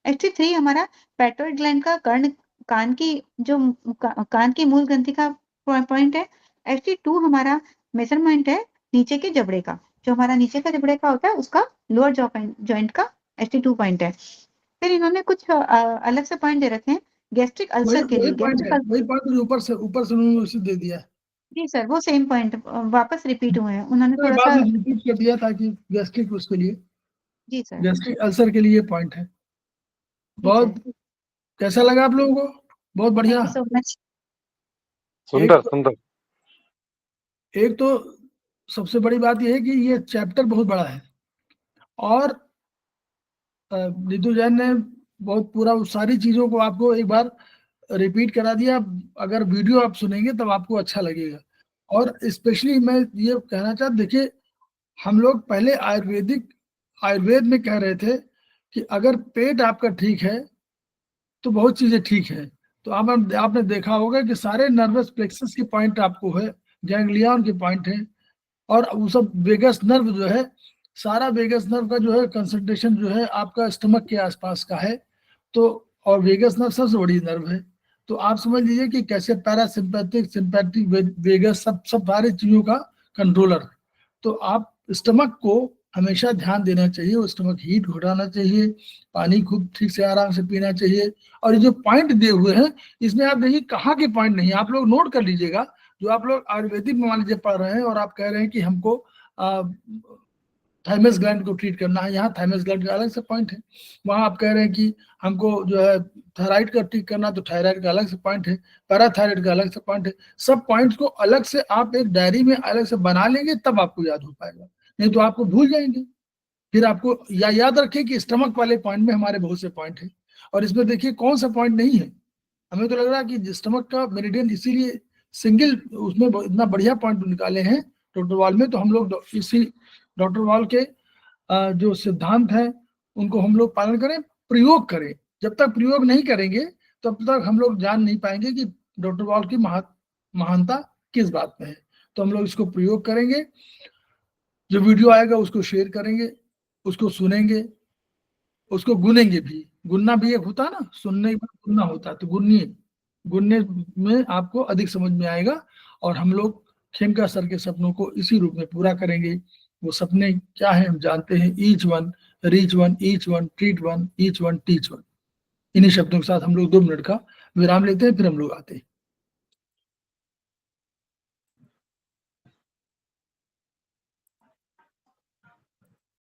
[SPEAKER 2] HT3 हमारा पैटर्ड ग्लैंड का कर्ण, कान की जो कान की मूल ग्रंथि का पॉइंट है। HT2 हमारा मेजरमेंट है नीचे के जबड़े का, जो हमारा नीचे का जबड़े का होता है उसका लोअर जॉइंट का HT2 पॉइंट है। फिर इन्होंने कुछ अलग से पॉइंट दे रखे हैं गैस्ट्रिक
[SPEAKER 1] वही
[SPEAKER 2] अल्सर के
[SPEAKER 1] वही
[SPEAKER 2] लिए।
[SPEAKER 1] पॉइंट है, वही पॉइंट जो ऊपर से उन्होंने उसे दे दिया है।
[SPEAKER 2] जी सर, वो सेम पॉइंट वापस रिपीट हुए हैं, उन्होंने
[SPEAKER 1] तो
[SPEAKER 2] थोड़ा
[SPEAKER 1] बाद
[SPEAKER 2] सा।
[SPEAKER 1] में रिपीट कर दिया ताकि गैस्ट्रिक उसके लिए,
[SPEAKER 2] जी सर।
[SPEAKER 1] गैस्ट्रिक अल्सर के लिए पॉइंट है।
[SPEAKER 2] ठीक है,
[SPEAKER 1] बहुत कैसा लगा आप लोगों को? बहुत बढ़िया।
[SPEAKER 2] Thank you so much.
[SPEAKER 5] सुंदर सुंदर।
[SPEAKER 1] एक तो सबसे बड़ी बात यह है कि ये चैप्टर बहुत बड़ा है और नीतू जैन ने बहुत पूरा उस सारी चीजों को आपको एक बार रिपीट करा दिया। अगर वीडियो आप सुनेंगे तब आपको अच्छा लगेगा। और स्पेशली मैं ये कहना चाहता, देखिए हम लोग पहले आयुर्वेद में कह रहे थे कि अगर पेट आपका ठीक है तो बहुत चीजें ठीक है। तो आपने देखा होगा कि सारे नर्वस प्लेक्सस के पॉइंट आपको है, गैंग्लियन के पॉइंट है, और वो सब वेगस नर्व जो है, सारा वेगस नर्व का जो है कंसंट्रेशन जो है आपका स्टमक के आसपास का है। तो और वेगस नर्व सबसे बड़ी नर्व है। तो आप समझ लीजिए कि कैसे पैरासिम्पैथिक, सिंपैथिक, वेगस सब सारी चीजों का कंट्रोलर। तो आप स्टमक को हमेशा ध्यान देना चाहिए, स्टमक हीट घटाना चाहिए, पानी खूब ठीक से आराम से पीना चाहिए। और ये जो पॉइंट दिए हुए हैं इसमें आप देखिए कहाँ के पॉइंट नहीं है, आप लोग नोट कर लीजिएगा। जो आप लोग आयुर्वेदिक में मान लीजिए पढ़ रहे हैं और आप कह रहे हैं कि हमको थाइमस ग्लैंड को ट्रीट करना है, यहाँ थाइमस ग्लैंड का अलग से पॉइंट है। वहाँ आप कह रहे हैं कि हमको जो है थायराइड का ट्रीट करना, तो थायराइड का अलग से पॉइंट है, पैराथायराइड का अलग से पॉइंट है। सब पॉइंट्स को अलग से आप एक डायरी में अलग से बना लेंगे तब आपको याद हो पाएगा, नहीं तो आपको भूल जाएंगे। फिर आपको याद रखें कि स्टमक वाले पॉइंट में हमारे बहुत से पॉइंट है, और इसमें देखिए कौन सा पॉइंट नहीं है। हमें तो लग रहा है कि स्टमक का मेरिडियन इसीलिए सिंगल उसमें इतना बढ़िया पॉइंट निकाले हैं डॉक्टर वॉल में। तो हम लोग इसी डॉक्टर वॉल के जो सिद्धांत है उनको हम लोग पालन करें, प्रयोग करें। जब तक प्रयोग नहीं करेंगे तब तक हम लोग जान नहीं पाएंगे कि डॉक्टर वॉल की महानता किस बात में है। तो हम लोग इसको प्रयोग करेंगे, जो वीडियो आएगा उसको शेयर करेंगे, उसको सुनेंगे, उसको गुनेंगे भी। गुनना भी एक होता है ना, सुनने के बाद गुनना होता है, तो गुनने में आपको अधिक समझ में आएगा। और हम लोग खेमका सर के सपनों को इसी रूप में पूरा करेंगे। वो सपने क्या है हम जानते हैं, each one, reach one, each one, treat one, each one, teach one. इन्हीं शब्दों के साथ हम लोग 2 मिनट का विराम लेते हैं, फिर हम लोग आते हैं।